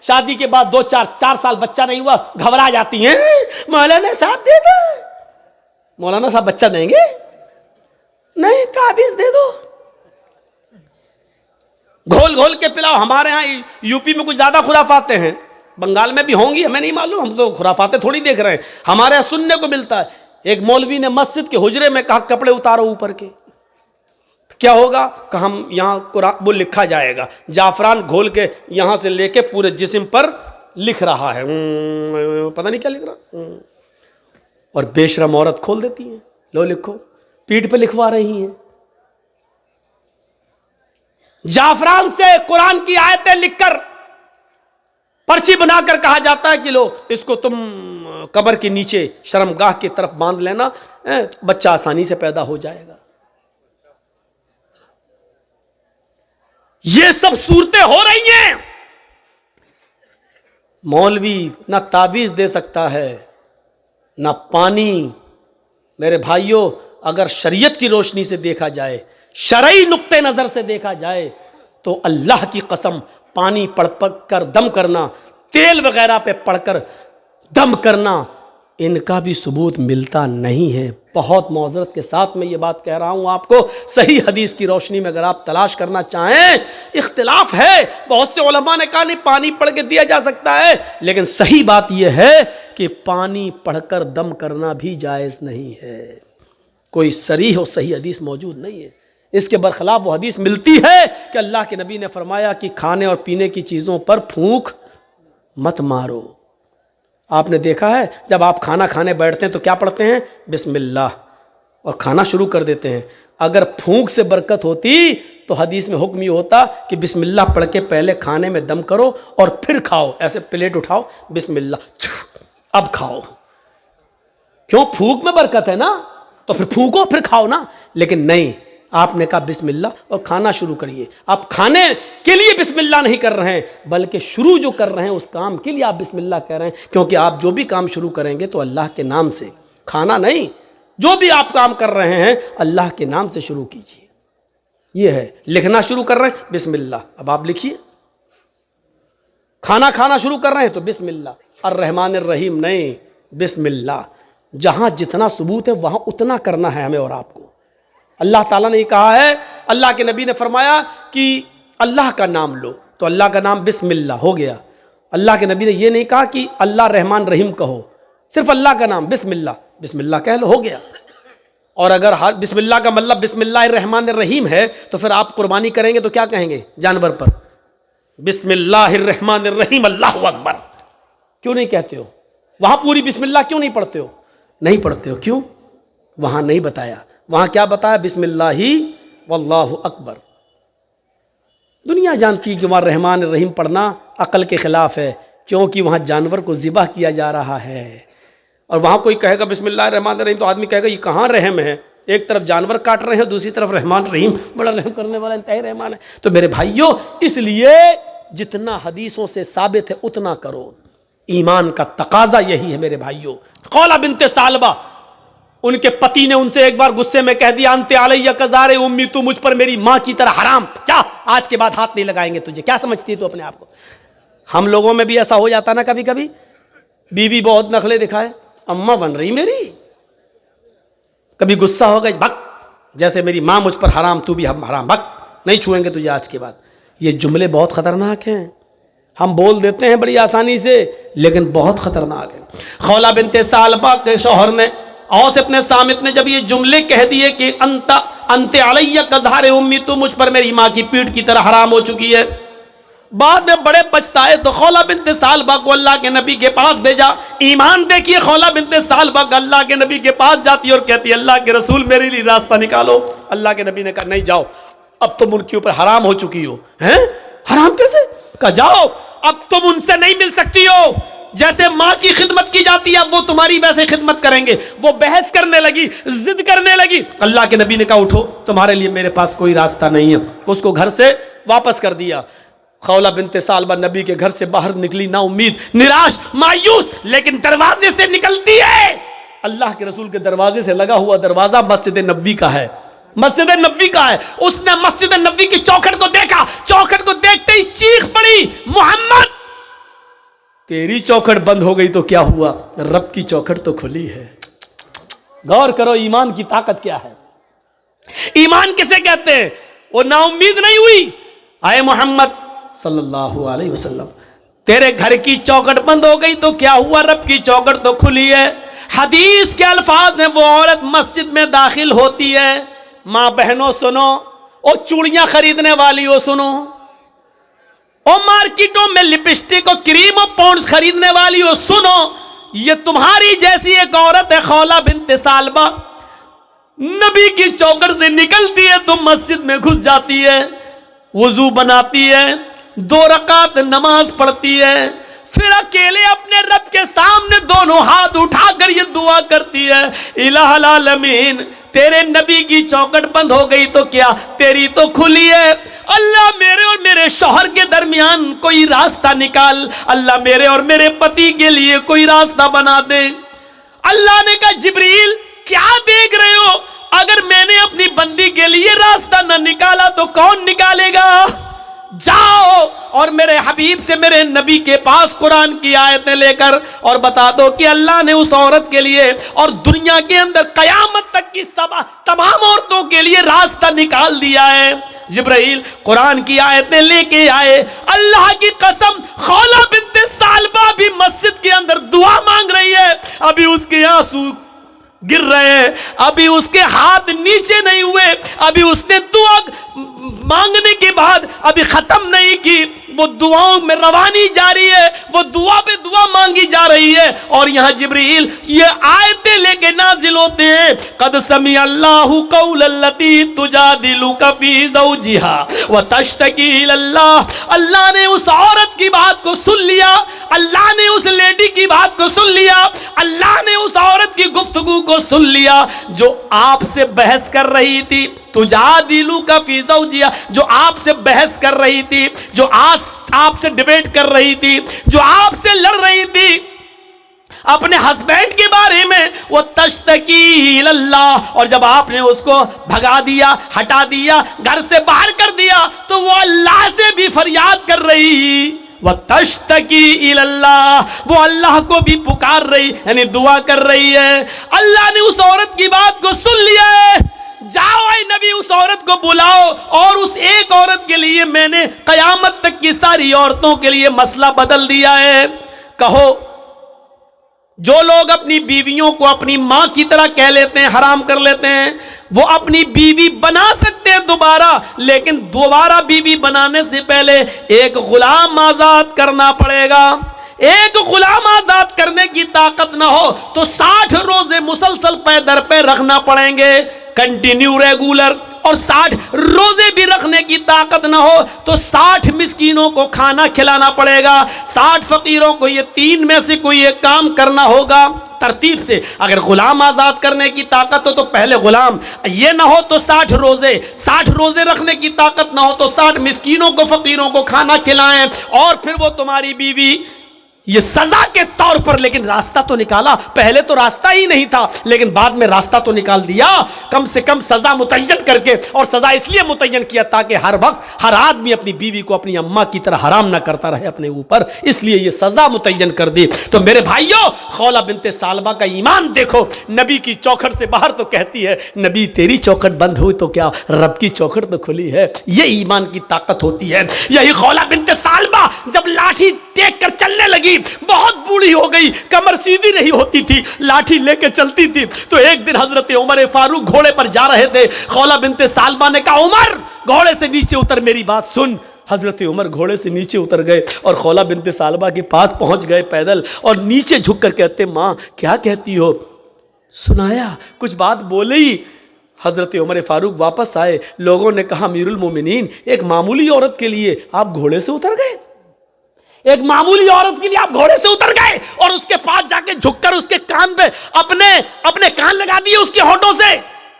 शादी के बाद 2-4 साल बच्चा नहीं हुआ, घबरा जाती हैं, मौलाना साहब दे दो। मौलाना साहब बच्चा देंगे? नहीं, ताबीज दे दो, घोल घोल के पिलाओ। हमारे यहाँ यूपी में कुछ ज्यादा खुराफाते हैं, बंगाल में भी होंगी, हमें नहीं मालूम, हम तो खुराफाते थोड़ी देख रहे हैं। हमारे यहाँ सुनने को मिलता है, एक मौलवी ने मस्जिद के हुजरे में कहा कपड़े उतारो ऊपर के। क्या होगा? कहा हम यहाँ वो लिखा जाएगा, जाफरान घोल के यहां से लेके पूरे जिस्म पर लिख रहा है, पता नहीं क्या लिख रहा। और बेशरम औरत खोल देती है, लो लिखो, पीठ पे लिखवा रही हैं। जाफरान से कुरान की आयतें लिखकर पर्ची बनाकर कहा जाता है कि लो इसको तुम कब्र के नीचे शर्मगाह की तरफ बांध लेना, बच्चा आसानी से पैदा हो जाएगा। ये सब सूरतें हो रही हैं। मौलवी ना ताबीज दे सकता है ना पानी। मेरे भाइयों, अगर शरीयत की रोशनी से देखा जाए, शरई नुक्ते नजर से देखा जाए, तो अल्लाह की कसम पानी पढ़ कर दम करना, तेल वगैरह पे पढ़कर दम करना, इनका भी सबूत मिलता नहीं है। बहुत मौजरत के साथ मैं ये बात कह रहा हूं आपको, सही हदीस की रोशनी में अगर आप तलाश करना चाहें, इख्तिलाफ है, बहुत से उलमा ने कहा नहीं पानी पढ़ के दिया जा सकता है, लेकिन सही बात यह है कि पानी पढ़कर दम करना भी जायज़ नहीं है। कोई सरीह और सही हदीस मौजूद नहीं है। इसके बरखिलाफ वो हदीस मिलती है कि अल्लाह के नबी ने फरमाया कि खाने और पीने की चीज़ों पर फूंक मत मारो। आपने देखा है जब आप खाना खाने बैठते हैं तो क्या पढ़ते हैं? बिस्मिल्लाह, और खाना शुरू कर देते हैं। अगर फूंक से बरकत होती तो हदीस में हुक्म ये होता कि बिस्मिल्लाह पढ़ के पहले खाने में दम करो और फिर खाओ। ऐसे प्लेट उठाओ, बिस्मिल्लाह, अब खाओ। क्यों? फूंक में बरकत है ना, तो फिर फूंको फिर खाओ ना। लेकिन नहीं, आपने कहा बिस्मिल्लाह और खाना शुरू करिए। आप खाने के लिए बिस्मिल्लाह नहीं कर रहे हैं, बल्कि शुरू जो कर रहे हैं उस काम के लिए आप बिस्मिल्लाह कह रहे हैं, क्योंकि आप जो भी काम शुरू करेंगे तो अल्लाह के नाम से, खाना नहीं, जो भी आप काम कर रहे हैं अल्लाह के नाम से शुरू कीजिए। ये है, लिखना शुरू कर रहे हैं बिस्मिल्लाह, अब आप लिखिए। खाना शुरू कर रहे हैं तो बिस्मिल्लाह, अर्रहमान अर्रहीम नहीं, बिस्मिल्लाह। जहां जितना सबूत है वहां उतना करना है हमें और आपको। अल्लाह ताला ने कहा है, अल्लाह के नबी ने फरमाया कि अल्लाह का नाम लो, तो अल्लाह का नाम बिस्मिल्लाह हो गया। अल्लाह के नबी ने यह नहीं कहा कि अल्लाह रहमान रहीम कहो, सिर्फ अल्लाह का नाम बिस्मिल्लाह, बिस्मिल्लाह कह लो, हो गया। और अगर हर बिस्मिल्लाह का मतलब बिस्मिल्लाह रहमान रहीम है तो फिर आप कुर्बानी करेंगे तो क्या कहेंगे जानवर पर? बिस्मिल्लाह रहमान रहीम अल्लाहु अकबर क्यों नहीं कहते हो? वहां पूरी बिस्मिल्लाह क्यों नहीं पढ़ते हो? नहीं पढ़ते हो, क्यों? वहां नहीं बताया। वहां क्या बताया? बिस्मिल्लाही वल्लाहु अकबर। दुनिया जानती है कि वहां रहमान रहीम पढ़ना अकल के खिलाफ है, क्योंकि वहां जानवर को ज़िबह किया जा रहा है। और वहां कोई कहेगा बिस्मिल्लाह रहमान रहीम तो आदमी कहेगा ये कहाँ रहम है? एक तरफ जानवर काट रहे हैं, दूसरी तरफ रहमान रहीम, बड़ा रहम करने वाला इंतहाई रहमान है। तो मेरे भाइयों, इसलिए जितना हदीसों से साबित है उतना करो। ईमान का तकाजा यही है मेरे भाइयों। खौला बिनते सालबा, उनके पति ने उनसे एक बार गुस्से में कह दिया, अंते अलैया कज़ारे उम्मी, तू मुझ पर मेरी माँ की तरह हराम, क्या आज के बाद हाथ नहीं लगाएंगे तुझे। क्या समझती है तू अपने आप को? हम लोगों में भी ऐसा हो जाता ना कभी कभी, बीवी बहुत नखले दिखाए, अम्मा बन रही मेरी, कभी गुस्सा हो गई, भक, जैसे मेरी माँ मुझ पर हराम तू भी हम हराम, भक, नहीं छुएंगे तुझे आज के बाद। ये जुमले बहुत खतरनाक हैं, हम बोल देते हैं बड़ी आसानी से, लेकिन बहुत खतरनाक है। खौला बिनते सालबा के शौहर ने औस अपने सामित ने जब ये जुमले कह दिए कि अंते अलैया कज़ारे उम्मी, तू मुझ पर मेरी माँ की पीठ की तरह हराम हो चुकी है, बाद में बड़े पछताए तो खौला बिनते सालबा को अल्लाह के नबी के पास भेजा। ईमान देखिए, खौला बिनते सालबा अल्लाह के नबी के पास जाती और कहती अल्लाह के रसूल मेरे लिए रास्ता निकालो। अल्लाह के नबी ने कहा नहीं जाओ, अब तुम उनके ऊपर हराम हो चुकी हो। हैं? हराम कैसे? कहा जाओ, अब तुम उनसे नहीं मिल सकती हो। जैसे माँ की खिदमत की जाती है वो तुम्हारी वैसे खिदमत करेंगे। वो बहस करने लगी, जिद करने लगी। अल्लाह के नबी ने कहा उठो, तुम्हारे लिए मेरे पास कोई रास्ता नहीं है। उसको घर से वापस कर दिया। खौला बिनते सालबा नबी के घर से बाहर निकली, ना उम्मीद, निराश, मायूस, लेकिन दरवाजे से निकलती है। अल्लाह के रसूल के दरवाजे से लगा हुआ दरवाजा मस्जिद नबवी का है, मस्जिद नबवी का है। उसने मस्जिद नबवी की चौखट को देखा, चौखट को देखते ही चीख पड़ी, मोहम्मद तेरी चौखट बंद हो गई तो क्या हुआ, रब की चौखट तो खुली है। गौर करो ईमान की ताकत क्या है। ईमान किसे कहते हैं? वो नाउम्मीद नहीं हुई। आए मोहम्मद सल्लल्लाहु अलैहि वसल्लम, तेरे घर की चौखट बंद हो गई तो क्या हुआ, रब की चौखट तो खुली है। हदीस के अल्फाज हैं, वो औरत मस्जिद में दाखिल होती है, मां बहनों सुनो, ओ चूड़ियां खरीदने वाली हो सुनो, ओ मार्केटों में लिपस्टिक और क्रीम और पॉन्ड्स खरीदने वाली हो सुनो, ये तुम्हारी जैसी एक औरत है खौला बिन्त सालबा, नबी की चौखट से निकलती है तो मस्जिद में घुस जाती है, वुजू बनाती है, 2 रकात नमाज पढ़ती है, फिर अकेले अपने रब के सामने दोनों हाथ उठाकर ये दुआ करती है, इलाहुल आलमीन तेरे नबी की चौखट बंद हो गई तो क्या, तेरी तो खुली है। अल्लाह मेरे और मेरे शौहर के दरमियान कोई रास्ता निकाल, अल्लाह मेरे और मेरे पति के लिए कोई रास्ता बना दे। अल्लाह ने कहा जिब्रील क्या देख रहे हो, अगर मैंने अपनी बंदी के लिए रास्ता न निकाला तो कौन निकालेगा। जाओ और मेरे हबीब से, मेरे नबी के पास कुरान की आयतें लेकर और बता दो कि अल्लाह ने उस औरत के लिए और दुनिया के अंदर कयामत तक की तमाम औरतों के लिए रास्ता निकाल दिया है। जिब्राइल कुरान की आयतें लेके आए। अल्लाह की कसम खौला बिन्त सालबा भी मस्जिद के अंदर दुआ मांग रही है, अभी उसके आंसू गिर रहे हैं, अभी उसके हाथ नीचे नहीं हुए, अभी उसने दुआ मांगने के बाद अभी खत्म नहीं की, वो दुआओं में रवानी जारी है, वो दुआ पे दुआ मांगी जा रही है। और यहां जिब्रील ये आयतें लेके नाजिल होते हैं, कद समी अल्लाहु कौलल्लती तुजादिलुका फी ज़ौजिहा व तश्तकी इलल्लाह। अल्लाह ने उस औरत की बात को सुन लिया, अल्लाह ने उस लेडी की बात को सुन लिया, अल्लाह ने उस औरत की गुफ्तगू को सुन लिया जो आपसे बहस कर रही थी, तुजादिलुका फी ज़ौजिहा, जो आपसे बहस कर रही थी, जो आपसे डिबेट कर रही थी, जो आपसे लड़ रही थी अपने हस्बैंड के बारे में, वो तश्तकी इलल्लाह। और जब आपने उसको भगा दिया, हटा दिया, घर से बाहर कर दिया, तो वो अल्लाह से भी फरियाद कर रही, वह तश्तकी इलल्लाह, वो अल्लाह को भी पुकार रही, यानी दुआ कर रही है। अल्लाह ने उस औरत की बात को सुन लिया है। जाओ ऐ नबी उस औरत को बुलाओ, और उस एक औरत के लिए मैंने कयामत तक की सारी औरतों के लिए मसला बदल दिया है। कहो जो लोग अपनी बीवियों को अपनी मां की तरह कह लेते हैं, हराम कर लेते हैं, वो अपनी बीवी बना सकते हैं दोबारा, लेकिन दोबारा बीवी बनाने से पहले एक गुलाम आजाद करना पड़ेगा। एक गुलाम आजाद करने की ताकत ना हो तो 60 रोजे मुसलसल पैदर पे रखना पड़ेंगे, कंटिन्यू रेगुलर। और 60 रोजे भी रखने की ताकत ना हो तो 60 मिस्कीनों को खाना खिलाना पड़ेगा, 60 फकीरों को, ये 3 में से कोई एक काम करना होगा तरतीब से। अगर गुलाम आजाद करने की ताकत हो तो पहले गुलाम, ये ना हो तो 60 रोजे रखने की ताकत ना हो तो 60 मिस्कीनों को, फकीरों को खाना खिलाएं, और फिर वो तुम्हारी बीवी। ये सजा के तौर पर, लेकिन रास्ता तो निकाला। पहले तो रास्ता ही नहीं था, लेकिन बाद में रास्ता तो निकाल दिया, कम से कम सजा मुतय्यन करके। और सजा इसलिए मुतय्यन किया ताकि हर वक्त हर आदमी अपनी बीवी को अपनी अम्मा की तरह हराम ना करता रहे अपने ऊपर, इसलिए ये सजा मुतय्यन कर दी। तो मेरे भाइयों, खौला बिन्त सालबा का ईमान देखो, नबी की चौखट से बाहर तो कहती है नबी तेरी चौखट बंद हुई तो क्या, रब की चौखट तो खुली है। ये ईमान की ताकत होती है। यही खौला बिन्त सालबा जब लाठी टेक कर चलने लगी, बहुत बूढ़ी हो गई, कमर सीधी नहीं होती थी, लाठी लेके चलती थी, तो एक दिन हजरत उमर फारूक घोड़े पर जा रहे थे। खौला बिन्त सालबा ने कहा उमर घोड़े से नीचे उतर, मेरी बात सुन। हजरत उमर घोड़े से नीचे उतर गए और खौला बिन्त सालबा के पास पहुंच गए पैदल, और नीचे झुक कर कहते माँ क्या कहती हो। सुनाया, कुछ बात बोले ही। हजरत उमर फारूक वापस आए, लोगों ने कहा अमीरुल मोमिनीन, एक मामूली औरत के लिए आप घोड़े से उतर गए, एक मामूली औरत के लिए आप घोड़े से उतर गए, और उसके पास जाके झुककर उसके कान पे अपने कान लगा दिए उसके होठों से।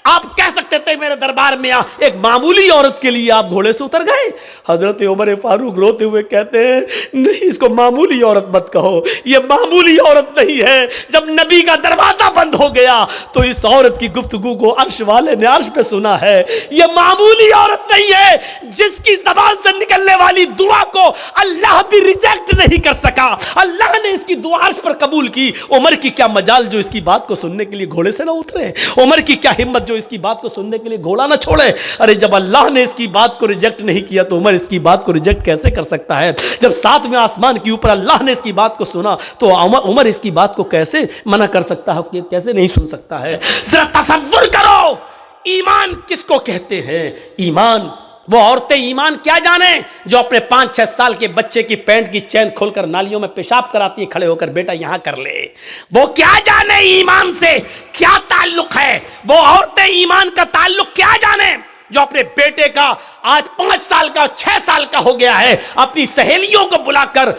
आप कह सकते थे मेरे दरबार में आ, एक मामूली औरत के लिए आप घोड़े से उतर गए। हजरत उमर फारूक रोते हुए कहते हैं नहीं, इसको मामूली औरत मत कहो, ये मामूली औरत नहीं है। जब नबी का दरवाजा बंद हो गया तो इस औरत की गुफ्तगू को अर्श वाले ने अर्श पे सुना है। ये मामूली औरत नहीं है जिसकी ज़बान से निकलने वाली दुआ को अल्लाह भी रिजेक्ट नहीं कर सका। अल्लाह ने इसकी दुआ अर्श पर कबूल की। उमर की क्या मजाल जो इसकी बात को सुनने के लिए घोड़े से ना उतरे, उमर की क्या हिम्मत जो इसकी बात को सुनने के लिए घोड़ा ना छोड़े। अरे जब अल्लाह ने इसकी बात को रिजेक्ट नहीं किया तो उमर इसकी बात को रिजेक्ट कैसे कर सकता है। जब सातवें आसमान के ऊपर अल्लाह ने इसकी बात को सुना तो उमर इसकी बात को कैसे मना कर सकता है, कैसे नहीं सुन सकता है। जरा तसव्वुर करो ईमान किसको कहते हैं। ईमान वो औरतें ईमान क्या जाने जो अपने 5-6 साल के बच्चे की पैंट की चैन खोलकर नालियों में पेशाब कराती है खड़े होकर, बेटा यहां कर ले। वो क्या जाने ईमान से क्या ताल्लुक है। वो औरतें ईमान का ताल्लुक क्या जाने जो अपने बेटे का आज 5 साल का 6 साल का हो गया है अपनी सहेलियों को बुलाकर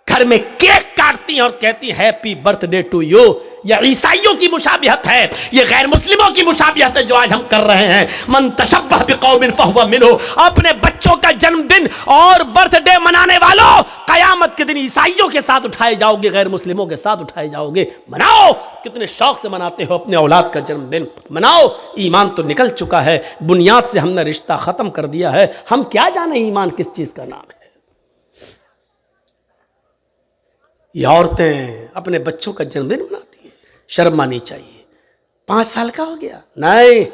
घर में केक काटती हैं और कहती हैप्पी बर्थडे टू यू। यह ईसाइयों की मुशाबिहत है, यह गैर मुस्लिमों की मुशाबिहत है जो आज हम कर रहे हैं। मन तशब्बह बिकौमिन फहुवा मिन्हु। अपने बच्चों का जन्मदिन और बर्थडे मनाने वालों, कयामत के दिन ईसाइयों के साथ उठाए जाओगे, गैर मुस्लिमों के साथ उठाए जाओगे। मनाओ, कितने शौक से मनाते हो अपने औलाद का जन्मदिन, मनाओ। ईमान तो निकल चुका है, बुनियाद से हमने रिश्ता खत्म कर दिया है। हम क्या जाने ईमान किस चीज का नाम है। ये औरतें अपने बच्चों का जन्मदिन मनाती हैं, शर्म आनी चाहिए। 5 साल का हो गया, नहीं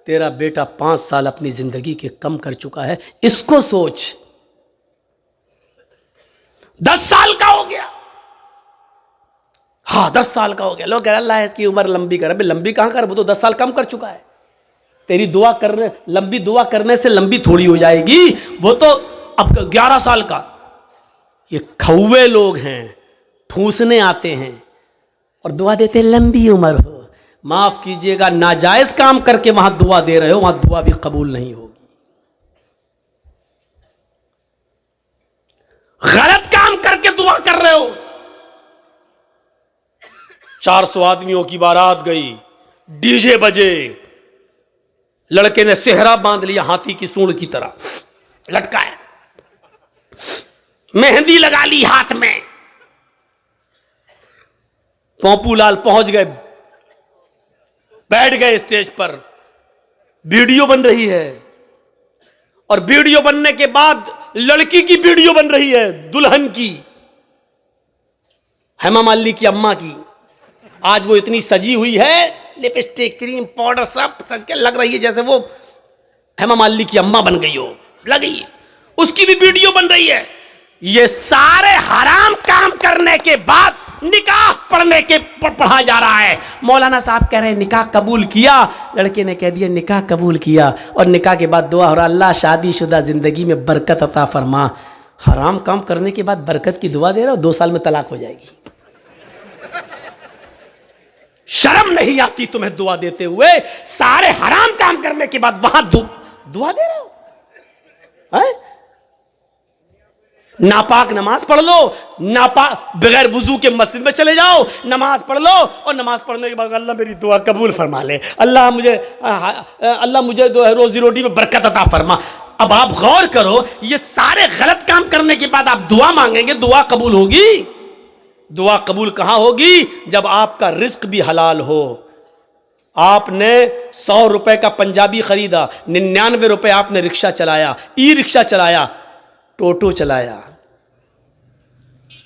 तेरा बेटा 5 साल अपनी जिंदगी के कम कर चुका है, इसको सोच। 10 साल का हो गया, हाँ 10 साल का हो गया, लोग कह रहे अल्लाह इसकी उम्र लंबी कर। अबे लंबी कहां कर, वो तो 10 साल कम कर चुका है। तेरी दुआ करने, लंबी दुआ करने से लंबी थोड़ी हो जाएगी। वो तो अब 11 साल का। ये खौवे लोग हैं, ठूसने आते हैं और दुआ देते हैं लंबी उम्र हो। माफ कीजिएगा, नाजायज काम करके वहां दुआ दे रहे हो, वहां दुआ भी कबूल नहीं होगी। गलत काम करके दुआ कर रहे हो। 400 आदमियों की बारात गई, डीजे बजे, लड़के ने सेहरा बांध लिया हाथी की सूंड की तरह लटकाया, मेहंदी लगा ली हाथ में। पॉपूलाल पहुंच गए, बैठ गए स्टेज पर, वीडियो बन रही है और वीडियो बनने के बाद लड़की की वीडियो बन रही है, दुल्हन की, हेमा मालिनी की अम्मा की। आज वो इतनी सजी हुई है, लिपस्टिक क्रीम पाउडर सब के लग रही है जैसे वो हेमा मालिनी की अम्मा बन गई हो, लगी। उसकी भी वीडियो बन रही है। ये सारे हराम काम करने के बाद निकाह पढ़ने के पढ़ा जा रहा है। मौलाना साहब कह रहे हैं निकाह कबूल किया, लड़के ने कह दिया निकाह कबूल किया और निकाह के बाद दुआ हो रहा अल्लाह शादीशुदा जिंदगी में बरकत अता फरमा। हराम काम करने के बाद बरकत की दुआ दे रहा हो, 2 साल में तलाक हो जाएगी। शर्म नहीं आती तुम्हें दुआ देते हुए? सारे हराम काम करने के बाद वहां दुआ दे रहे हो है? नापाक नमाज पढ़ लो, नापाक बगैर वुजू के मस्जिद में चले जाओ, नमाज पढ़ लो और नमाज पढ़ने के बाद अल्लाह मेरी दुआ कबूल फरमा ले, अल्लाह मुझे रोजी रोटी में बरकत अता फरमा। अब आप गौर करो, ये सारे गलत काम करने के बाद आप दुआ मांगेंगे, दुआ कबूल होगी? दुआ कबूल कहां होगी? जब आपका रिस्क भी हलाल हो। आपने 100 रुपए का पंजाबी खरीदा, 99 रुपए आपने रिक्शा चलाया, ई रिक्शा चलाया, टोटो चलाया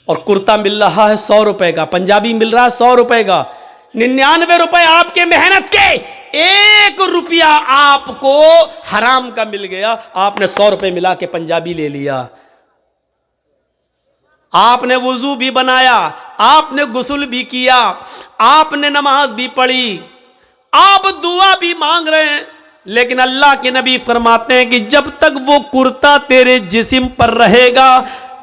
और कुर्ता मिल रहा है 100 रुपए का, पंजाबी मिल रहा है 100 रुपए का, 99 रुपए आपके मेहनत के, 1 रुपया आपको हराम का मिल गया। आपने 100 रुपए मिला के पंजाबी ले लिया, आपने वुजू भी बनाया, आपने गुस्ल भी किया, आपने नमाज भी पढ़ी, आप दुआ भी मांग रहे हैं, लेकिन अल्लाह के नबी फरमाते हैं कि जब तक वो कुर्ता तेरे जिस्म पर रहेगा,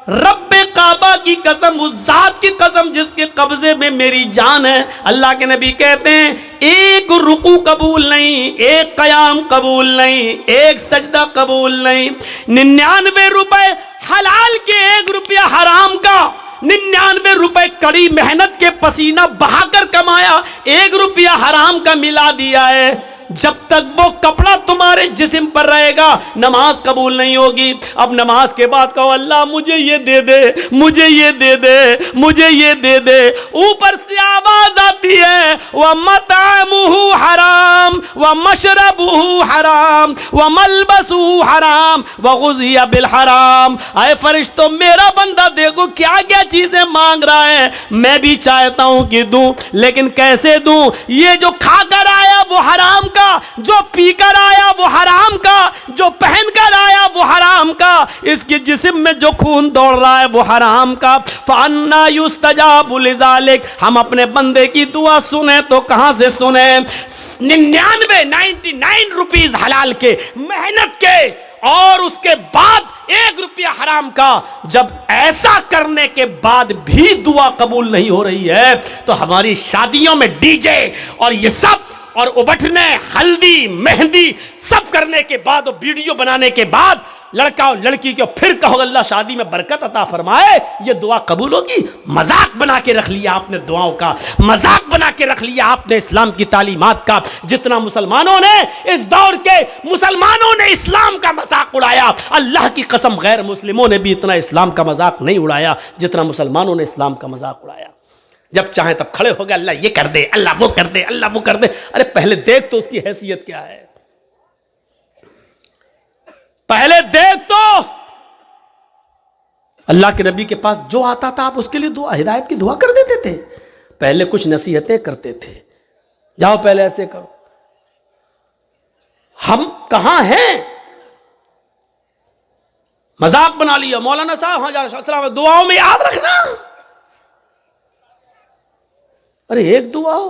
रब्बे काबा की कसम, उस जात की कसम जिसके कब्जे में मेरी जान है, अल्लाह के नबी कहते हैं 1 रुकू कबूल नहीं, 1 कयाम कबूल नहीं, 1 सजदा कबूल नहीं। 99 रुपए हलाल के, 1 रुपया हराम का, 99 रुपए कड़ी मेहनत के पसीना बहाकर कमाया, 1 रुपया हराम का मिला दिया है। जब तक वो कपड़ा तुम्हारे जिस्म पर रहेगा नमाज कबूल नहीं होगी। अब नमाज के बाद कहो अल्लाह मुझे ये दे दे, मुझे ये दे दे, मुझे ये दे दे। ऊपर से आवाज आती है व मतअमुहु हराम व मशरबुहु हराम व मलबसुहु हराम व गुज़िया बिल हराम। आए फरिश्तों, मेरा बंदा देखो क्या क्या चीजें मांग रहा है, मैं भी चाहता हूं कि दूं, लेकिन कैसे दूं? ये जो खाकर आया वो हराम का, जो पीकर आया वो हराम का, जो पहनकर आया वो हराम का, इसके जिस्म में जो खून दौड़ रहा है वो हराम का। फअन्ना युस्तजाबु लिज़ालिक, हम अपने बंदे की दुआ सुने तो कहां से सुने? 99 रुपीस हलाल के, मेहनत के, और उसके बाद 1 रुपया हराम का। जब ऐसा करने के बाद भी दुआ कबूल नहीं हो रही है तो हमारी शादियों में डीजे और ये सब और उबटने, हल्दी, मेहंदी सब करने के बाद और वीडियो बनाने के बाद लड़का और लड़की को फिर कहो अल्लाह शादी में बरकत अता फरमाए, ये दुआ कबूल होगी? मजाक बना के रख लिया आपने दुआओं का, मजाक बना के रख लिया आपने इस्लाम की तालीमात का। जितना मुसलमानों ने, इस दौर के मुसलमानों ने इस्लाम का मजाक उड़ाया, अल्लाह की कसम गैर मुस्लिमों ने भी इतना इस्लाम का मजाक नहीं उड़ाया जितना मुसलमानों ने इस्लाम का मजाक उड़ाया। जब चाहे तब खड़े हो गए, अल्लाह ये कर दे, अल्लाह वो कर दे, अल्लाह वो कर दे। अरे पहले देख तो उसकी हैसियत क्या है, पहले देख तो। अल्लाह के नबी के पास जो आता था आप उसके लिए दुआ, हिदायत की दुआ कर देते थे। पहले कुछ नसीहतें करते थे, जाओ पहले ऐसे करो। हम कहां हैं? मजाक बना लिया। मौलाना साहब हाँ जा दुआओं में याद रखना। अरे एक दुआ हो,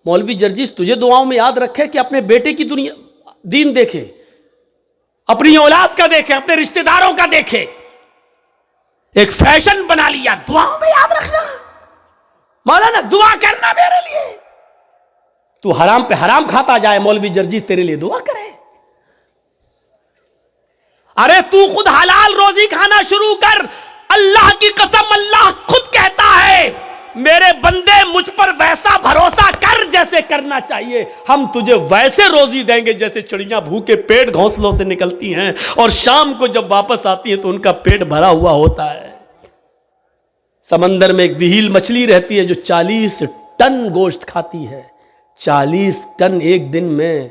मौलवी जर्जीस तुझे दुआओं में याद रखे कि अपने बेटे की दुनिया दीन देखे, अपनी औलाद का देखे, अपने रिश्तेदारों का देखे। एक फैशन बना लिया, दुआओं में याद रखना। मौलाना दुआ करना मेरे लिए। तू हराम पे हराम खाता जाए, मौलवी जर्जीस तेरे लिए दुआ करे। अरे तू खुद हलाल रोजी खाना शुरू कर। अल्लाह की कसम, अल्लाह खुद कहता है मेरे बंदे मुझ पर वैसा भरोसा कर जैसे करना चाहिए, हम तुझे वैसे रोजी देंगे जैसे चिड़ियां भूखे पेट घोंसलों से निकलती हैं और शाम को जब वापस आती हैं तो उनका पेट भरा हुआ होता है। समंदर में एक व्हील मछली रहती है जो 40 टन गोश्त खाती है, 40 टन एक दिन में।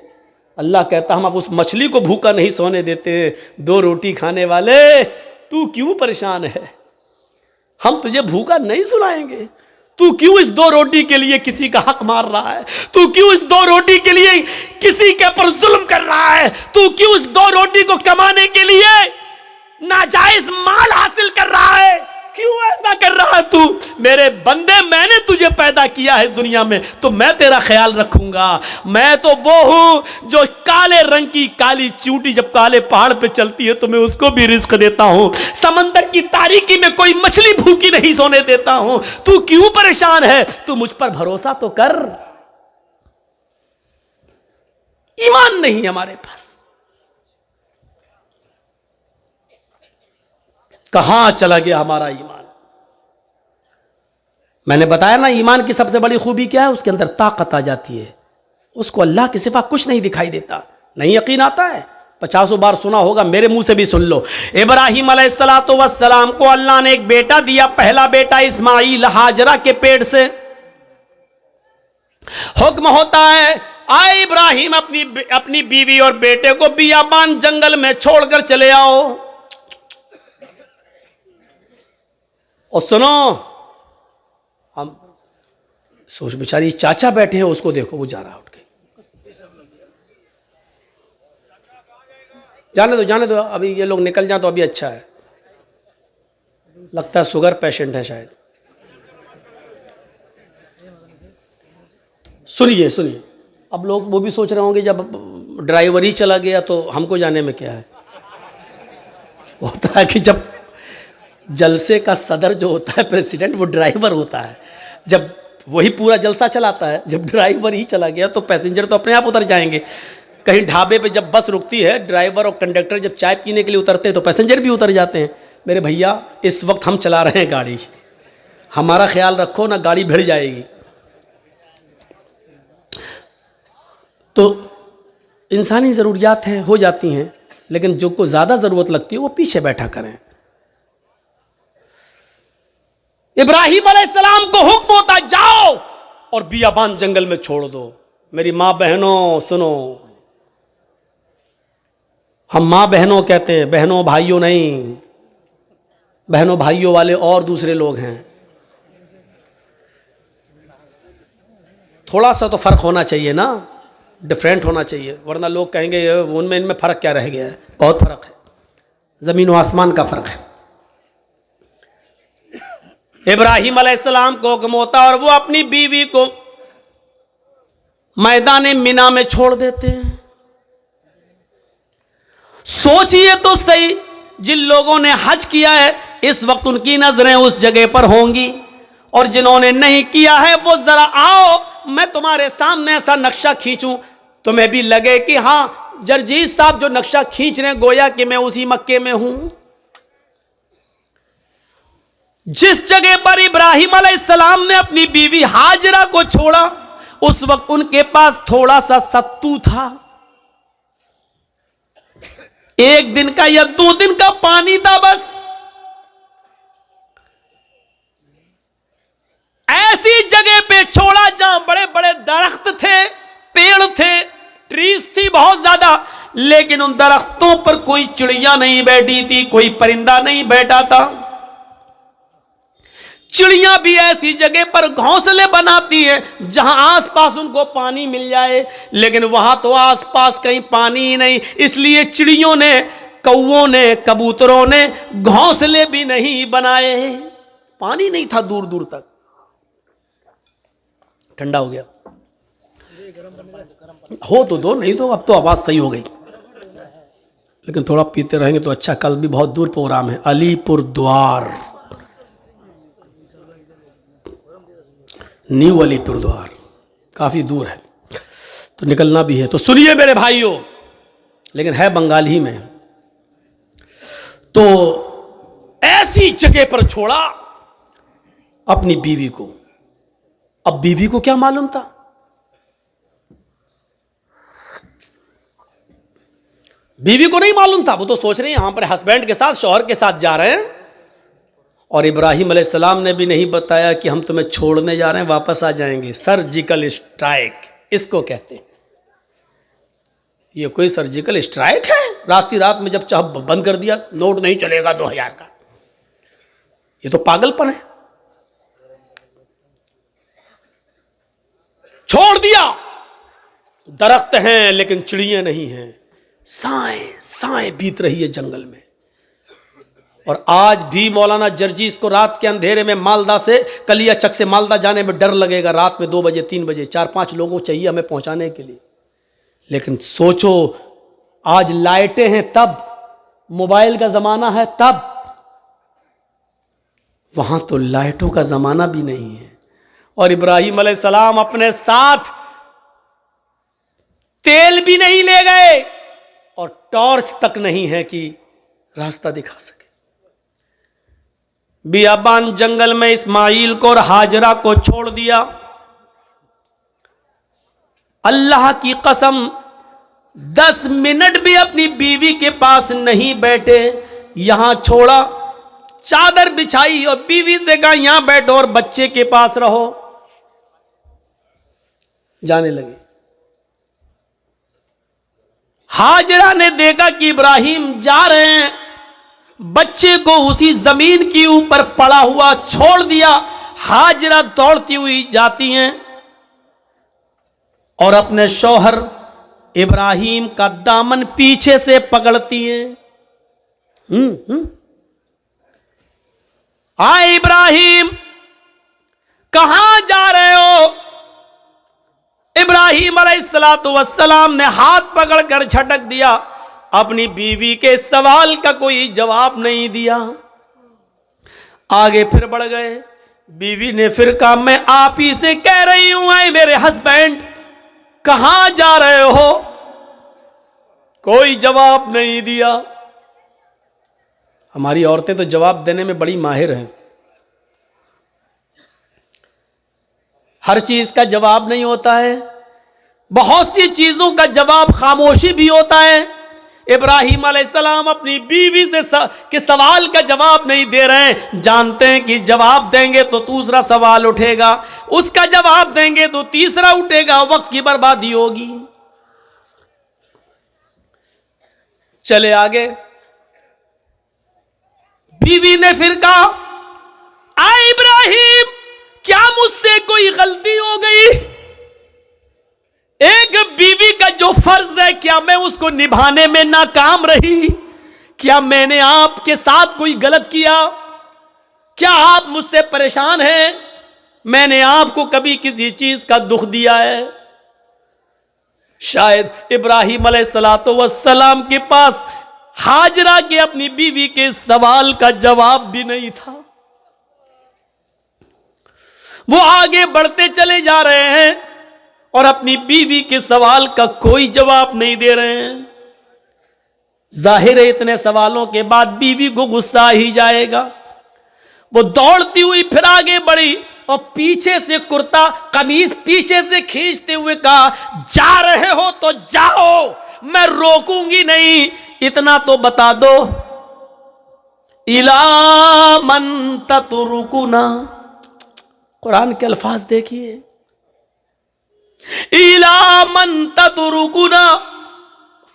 अल्लाह कहता हम अब उस मछली को भूखा नहीं सोने देते। 2 रोटी खाने वाले तू क्यों परेशान है? हम तुझे भूखा नहीं सुलाएंगे। तू क्यों इस 2 रोटी के लिए किसी का हक मार रहा है? तू क्यों इस 2 रोटी के लिए किसी के पर जुल्म कर रहा है? तू क्यों इस 2 रोटी को कमाने के लिए नाजायज माल हासिल कर रहा है? क्यों ऐसा कर रहा है तू? मेरे बंदे, मैंने तुझे पैदा किया है इस दुनिया में तो मैं तेरा ख्याल रखूंगा। मैं तो वो हूं जो काले रंग की काली चींटी जब काले पहाड़ पे चलती है तो मैं उसको भी रिस्क देता हूं। समंदर की तारीकी में कोई मछली भूखी नहीं सोने देता हूं। तू क्यों परेशान है? तू मुझ पर भरोसा तो कर। ईमान नहीं हमारे पास। कहां चला गया हमारा ईमान? मैंने बताया ना, ईमान की सबसे बड़ी खूबी क्या है? उसके अंदर ताकत आ जाती है, उसको अल्लाह के सिवा कुछ नहीं दिखाई देता। नहीं यकीन आता है? 50 बार सुना होगा, मेरे मुंह से भी सुन लो। इब्राहिम अलैहिस्सलातु वस्सलाम को अल्लाह ने एक बेटा दिया, पहला बेटा इस्माइल, हाजरा के पेट से। हुक्म होता है आए इब्राहिम अपनी बीवी और बेटे को बियाबान जंगल में छोड़कर चले आओ। और सुनो, हम सोच बेचारी चाचा बैठे हैं, उसको देखो वो जा रहा उठ के। जाने दो अभी ये लोग निकल जाए तो अभी अच्छा है। लगता है शुगर पेशेंट है शायद। सुनिए सुनिए, अब लोग वो भी सोच रहे होंगे जब ड्राइवर ही चला गया तो हमको जाने में क्या है। होता है कि जब जलसे का सदर जो होता है प्रेसिडेंट, वो ड्राइवर होता है। जब वही पूरा जलसा चलाता है, जब ड्राइवर ही चला गया तो पैसेंजर तो अपने आप उतर जाएंगे। कहीं ढाबे पे जब बस रुकती है, ड्राइवर और कंडक्टर जब चाय पीने के लिए उतरते हैं तो पैसेंजर भी उतर जाते हैं। मेरे भैया, इस वक्त हम चला रहे हैं गाड़ी, हमारा ख्याल रखो ना गाड़ी भिड़ जाएगी। तो इंसानी ज़रूरियात हैं, हो जाती हैं, लेकिन जो को ज़्यादा ज़रूरत लगती है वो पीछे बैठा करें। इब्राहिम अलैहिस्सलाम को हुक्म होता जाओ और बियाबान जंगल में छोड़ दो। मेरी माँ बहनों सुनो, हम माँ बहनों कहते हैं, बहनों भाइयों नहीं। बहनों भाइयों वाले और दूसरे लोग हैं। थोड़ा सा तो फर्क होना चाहिए ना, डिफरेंट होना चाहिए, वरना लोग कहेंगे उनमें इनमें फ़र्क क्या रह गया है। बहुत फ़र्क है, ज़मीन व आसमान का फ़र्क है। इब्राहिम अलैहिस्सलाम को हुक्म होता और वो अपनी बीवी को मैदान मिना में छोड़ देते हैं। सोचिए तो सही, जिन लोगों ने हज किया है इस वक्त उनकी नजरें उस जगह पर होंगी, और जिन्होंने नहीं किया है वो जरा आओ मैं तुम्हारे सामने ऐसा नक्शा खींचूं, तुम्हें भी लगे कि हां जरजीत साहब जो नक्शा खींच रहे हैं गोया कि मैं उसी मक्के में हूं। जिस जगह पर इब्राहिम अलैहिस्सलाम ने अपनी बीवी हाजरा को छोड़ा उस वक्त उनके पास थोड़ा सा सत्तू था, एक दिन का या 2 दिन का पानी था बस। ऐसी जगह पे छोड़ा जहां बड़े बड़े दरख्त थे, पेड़ थे, ट्रीज थी बहुत ज्यादा, लेकिन उन दरख्तों पर कोई चिड़िया नहीं बैठी थी, कोई परिंदा नहीं बैठा था। चिड़िया भी ऐसी जगह पर घोंसले बनाती हैं जहां आसपास उनको पानी मिल जाए, लेकिन वहां तो आसपास कहीं पानी ही नहीं। इसलिए चिड़ियों ने, कौओं ने, कबूतरों ने घोंसले भी नहीं बनाए। पानी नहीं था दूर दूर तक। ठंडा हो गया हो तो दो, नहीं तो अब तो आवाज सही हो गई, लेकिन थोड़ा पीते रहेंगे तो अच्छा। कल भी बहुत दूर प्रोग्राम है, अलीपुर द्वार, न्यू अलीपुर द्वार, काफी दूर है तो निकलना भी है। तो सुनिए मेरे भाइयों, लेकिन है बंगाल ही में। तो ऐसी जगह पर छोड़ा अपनी बीवी को। अब बीवी को क्या मालूम था? बीवी को नहीं मालूम था। वो तो सोच रही है यहां पर हस्बैंड के साथ, शौहर के साथ जा रहे हैं, और इब्राहिम अलैहिस्सलाम ने भी नहीं बताया कि हम तुम्हें छोड़ने जा रहे हैं, वापस आ जाएंगे। सर्जिकल स्ट्राइक इसको कहते हैं। ये कोई सर्जिकल स्ट्राइक है? रात ही रात में जब चाह बंद कर दिया, नोट नहीं चलेगा 2000 का। ये तो पागलपन है। छोड़ दिया, दरख्त हैं लेकिन चिड़ियां नहीं हैं। साएं साएं बीत रही है जंगल में। और आज भी मौलाना जर्जीस को रात के अंधेरे में मालदा से, कलियाचक से मालदा जाने में डर लगेगा। रात में 2 बजे 3 बजे 4-5 लोगों चाहिए हमें पहुंचाने के लिए। लेकिन सोचो, आज लाइटें हैं तब, मोबाइल का जमाना है तब, वहां तो लाइटों का जमाना भी नहीं है। और इब्राहिम अलैहिस्सलाम अपने साथ तेल भी नहीं ले गए और टॉर्च तक नहीं है कि रास्ता दिखा सके। बियाबान जंगल में इस्माइल को और हाजरा को छोड़ दिया। अल्लाह की कसम 10 मिनट भी अपनी बीवी के पास नहीं बैठे, यहां छोड़ा, चादर बिछाई और बीवी से कहा यहां बैठो और बच्चे के पास रहो। जाने लगे। हाजरा ने देखा कि इब्राहिम जा रहे हैं, बच्चे को उसी जमीन के ऊपर पड़ा हुआ छोड़ दिया। हाजरा दौड़ती हुई जाती हैं और अपने शौहर इब्राहिम का दामन पीछे से पकड़ती हैं। आए इब्राहिम, कहां जा रहे हो? इब्राहिम अलैहिस्सलातु वस्सलाम ने हाथ पकड़कर झटक दिया। अपनी बीवी के सवाल का कोई जवाब नहीं दिया। आगे फिर बढ़ गए। बीवी ने फिर कहा मैं आप ही से कह रही हूं, आए मेरे हस्बैंड, कहां जा रहे हो? कोई जवाब नहीं दिया। हमारी औरतें तो जवाब देने में बड़ी माहिर हैं। हर चीज का जवाब नहीं होता है। बहुत सी चीजों का जवाब खामोशी भी होता है। इब्राहिम अलैहिस्सलाम अपनी बीवी से के सवाल का जवाब नहीं दे रहे हैं, जानते हैं कि जवाब देंगे तो दूसरा सवाल उठेगा, उसका जवाब देंगे तो तीसरा उठेगा, वक्त की बर्बादी होगी। चले आगे, बीवी ने फिर कहा, आ इब्राहिम, क्या मुझसे कोई गलती हो गई? एक बीवी का जो फर्ज है, क्या मैं उसको निभाने में नाकाम रही? क्या मैंने आपके साथ कोई गलत किया? क्या आप मुझसे परेशान हैं? मैंने आपको कभी किसी चीज का दुख दिया है? शायद इब्राहिम अलैहिस्सलातु वस्सलाम के पास हाजरा के अपनी बीवी के सवाल का जवाब भी नहीं था। वो आगे बढ़ते चले जा रहे हैं और अपनी बीवी के सवाल का कोई जवाब नहीं दे रहे हैं। जाहिर है इतने सवालों के बाद बीवी को गुस्सा ही जाएगा। वो दौड़ती हुई फिर आगे बढ़ी और पीछे से कुर्ता कमीज पीछे से खींचते हुए कहा, जा रहे हो तो जाओ, मैं रोकूंगी नहीं, इतना तो बता दो, इला मन ततरुकुना। कुरान के अल्फाज देखिए, इला मन ततरुकुना,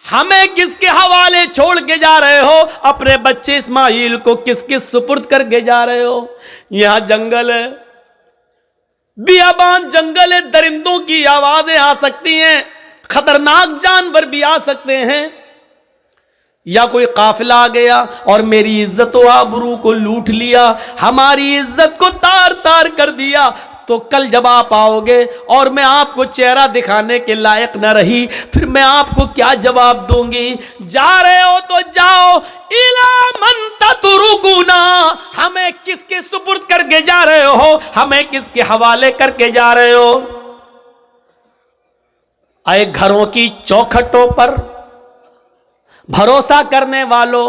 हमें किसके हवाले छोड़ के जा रहे हो? अपने बच्चे इस्माइल को किसके सुपुर्द करके जा रहे हो? यहां जंगल है, बियाबान जंगल है, दरिंदों की आवाजें आ सकती हैं, खतरनाक जानवर भी आ सकते हैं, या कोई काफिला आ गया और मेरी इज्जत व आबरू को लूट लिया, हमारी इज्जत को तार तार कर दिया, तो कल जब आप आओगे और मैं आपको चेहरा दिखाने के लायक न रही, फिर मैं आपको क्या जवाब दूंगी? जा रहे हो तो जाओ, इला मन ततरुकुना, हमें किसके सुपुर्द करके जा रहे हो? हमें किसके हवाले करके जा रहे हो? आए घरों की चौखटों पर भरोसा करने वालों,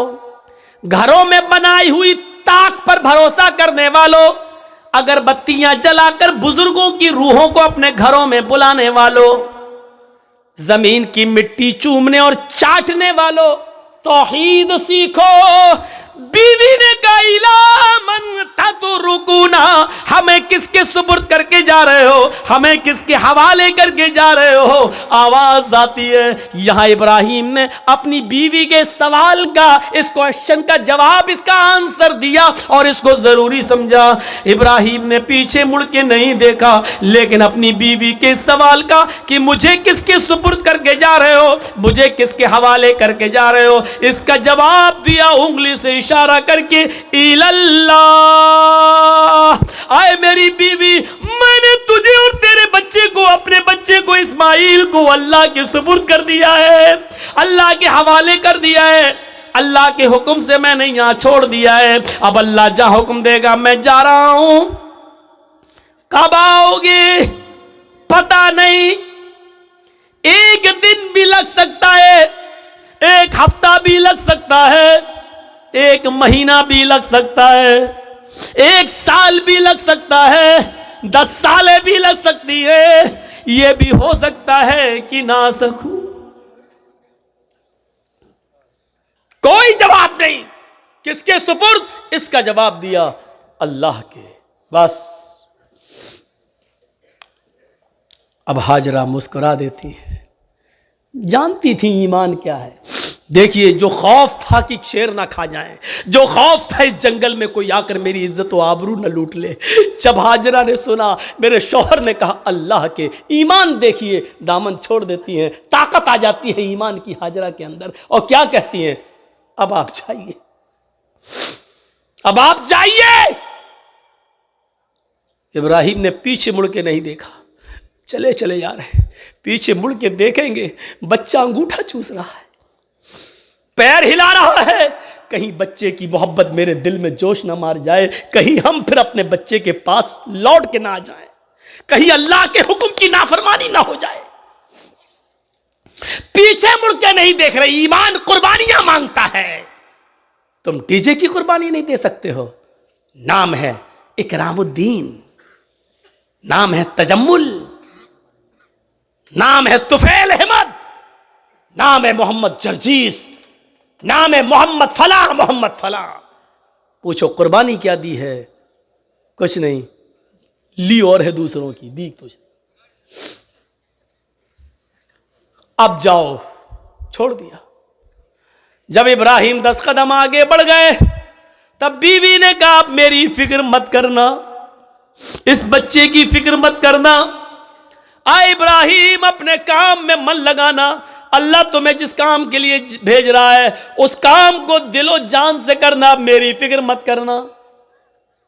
घरों में बनाई हुई ताक पर भरोसा करने वालों, अगरबत्तियां जलाकर बुजुर्गों की रूहों को अपने घरों में बुलाने वालों, जमीन की मिट्टी चूमने और चाटने वालों, तौहीद सीखो। बीवी ने कहा, इला मन ततरुकुना, हमें किसके सुपुर्द करके जा रहे हो? हमें किसके हवाले करके जा रहे हो? आवाज आती है। यहां इब्राहिम ने अपनी बीवी के सवाल का, इस क्वेश्चन का जवाब, इसका आंसर दिया और इसको जरूरी समझा। इब्राहिम ने पीछे मुड़ के नहीं देखा, लेकिन अपनी बीवी के सवाल का कि मुझे किसके सुपुर्द करके जा रहे हो, मुझे किसके हवाले करके जा रहे हो, इसका जवाब दिया उंगली से इशारा करके, इल्लल्लाह। आए मेरी बीवी, मैंने तुझे और तेरे बच्चे को, अपने बच्चे को इस्माइल को अल्लाह के सुपुर्द कर दिया है, अल्लाह के हवाले कर दिया है, अल्लाह के हुक्म से मैंने यहां छोड़ दिया है। अब अल्लाह जहां हुक्म देगा मैं जा रहा हूं। कब आओगे पता नहीं, एक दिन भी लग सकता है, एक हफ्ता भी लग सकता है, एक महीना भी लग सकता है, एक साल भी लग सकता है, 10 सालें भी लग सकती है, यह भी हो सकता है कि ना सकूं। कोई जवाब नहीं, किसके सुपुर्द? इसका जवाब दिया अल्लाह के। बस अब हाजरा मुस्कुरा देती है, जानती थी ईमान क्या है। देखिए, जो खौफ था कि शेर ना खा जाए, जो खौफ था इस जंगल में कोई आकर मेरी इज्जत व आबरू न लूट ले, जब हाजरा ने सुना, मेरे शौहर ने कहा अल्लाह के, ईमान देखिए, दामन छोड़ देती हैं, ताकत आ जाती है ईमान की हाजरा के अंदर, और क्या कहती हैं, अब आप जाइए, अब आप जाइए। इब्राहिम ने पीछे मुड़ के नहीं देखा, चले चले जा रहे, पीछे मुड़ के देखेंगे बच्चा अंगूठा चूस रहा है, पैर हिला रहा है, कहीं बच्चे की मोहब्बत मेरे दिल में जोश ना मार जाए, कहीं हम फिर अपने बच्चे के पास लौट के ना आ जाए, कहीं अल्लाह के हुक्म की नाफरमानी ना हो जाए। पीछे मुड़ के नहीं देख रहे, ईमान कुर्बानियां मांगता है। तुम डीजे की कुर्बानी नहीं दे सकते हो, नाम है इकरामुद्दीन, नाम है तजम्मुल, नाम है तुफैल अहमद, नाम है मोहम्मद जर्जीस, नाम है मोहम्मद फला। पूछो कुर्बानी क्या दी है? कुछ नहीं, ली और है दूसरों की, दी कुछ। अब जाओ, छोड़ दिया। जब इब्राहिम 10 कदम आगे बढ़ गए, तब बीवी ने कहा आप मेरी फिक्र मत करना, इस बच्चे की फिक्र मत करना, आ इब्राहिम अपने काम में मन लगाना, अल्लाह तुम्हें जिस काम के लिए भेज रहा है उस काम को दिलो जान से करना, मेरी फिक्र मत करना,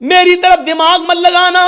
मेरी तरफ दिमाग मत लगाना,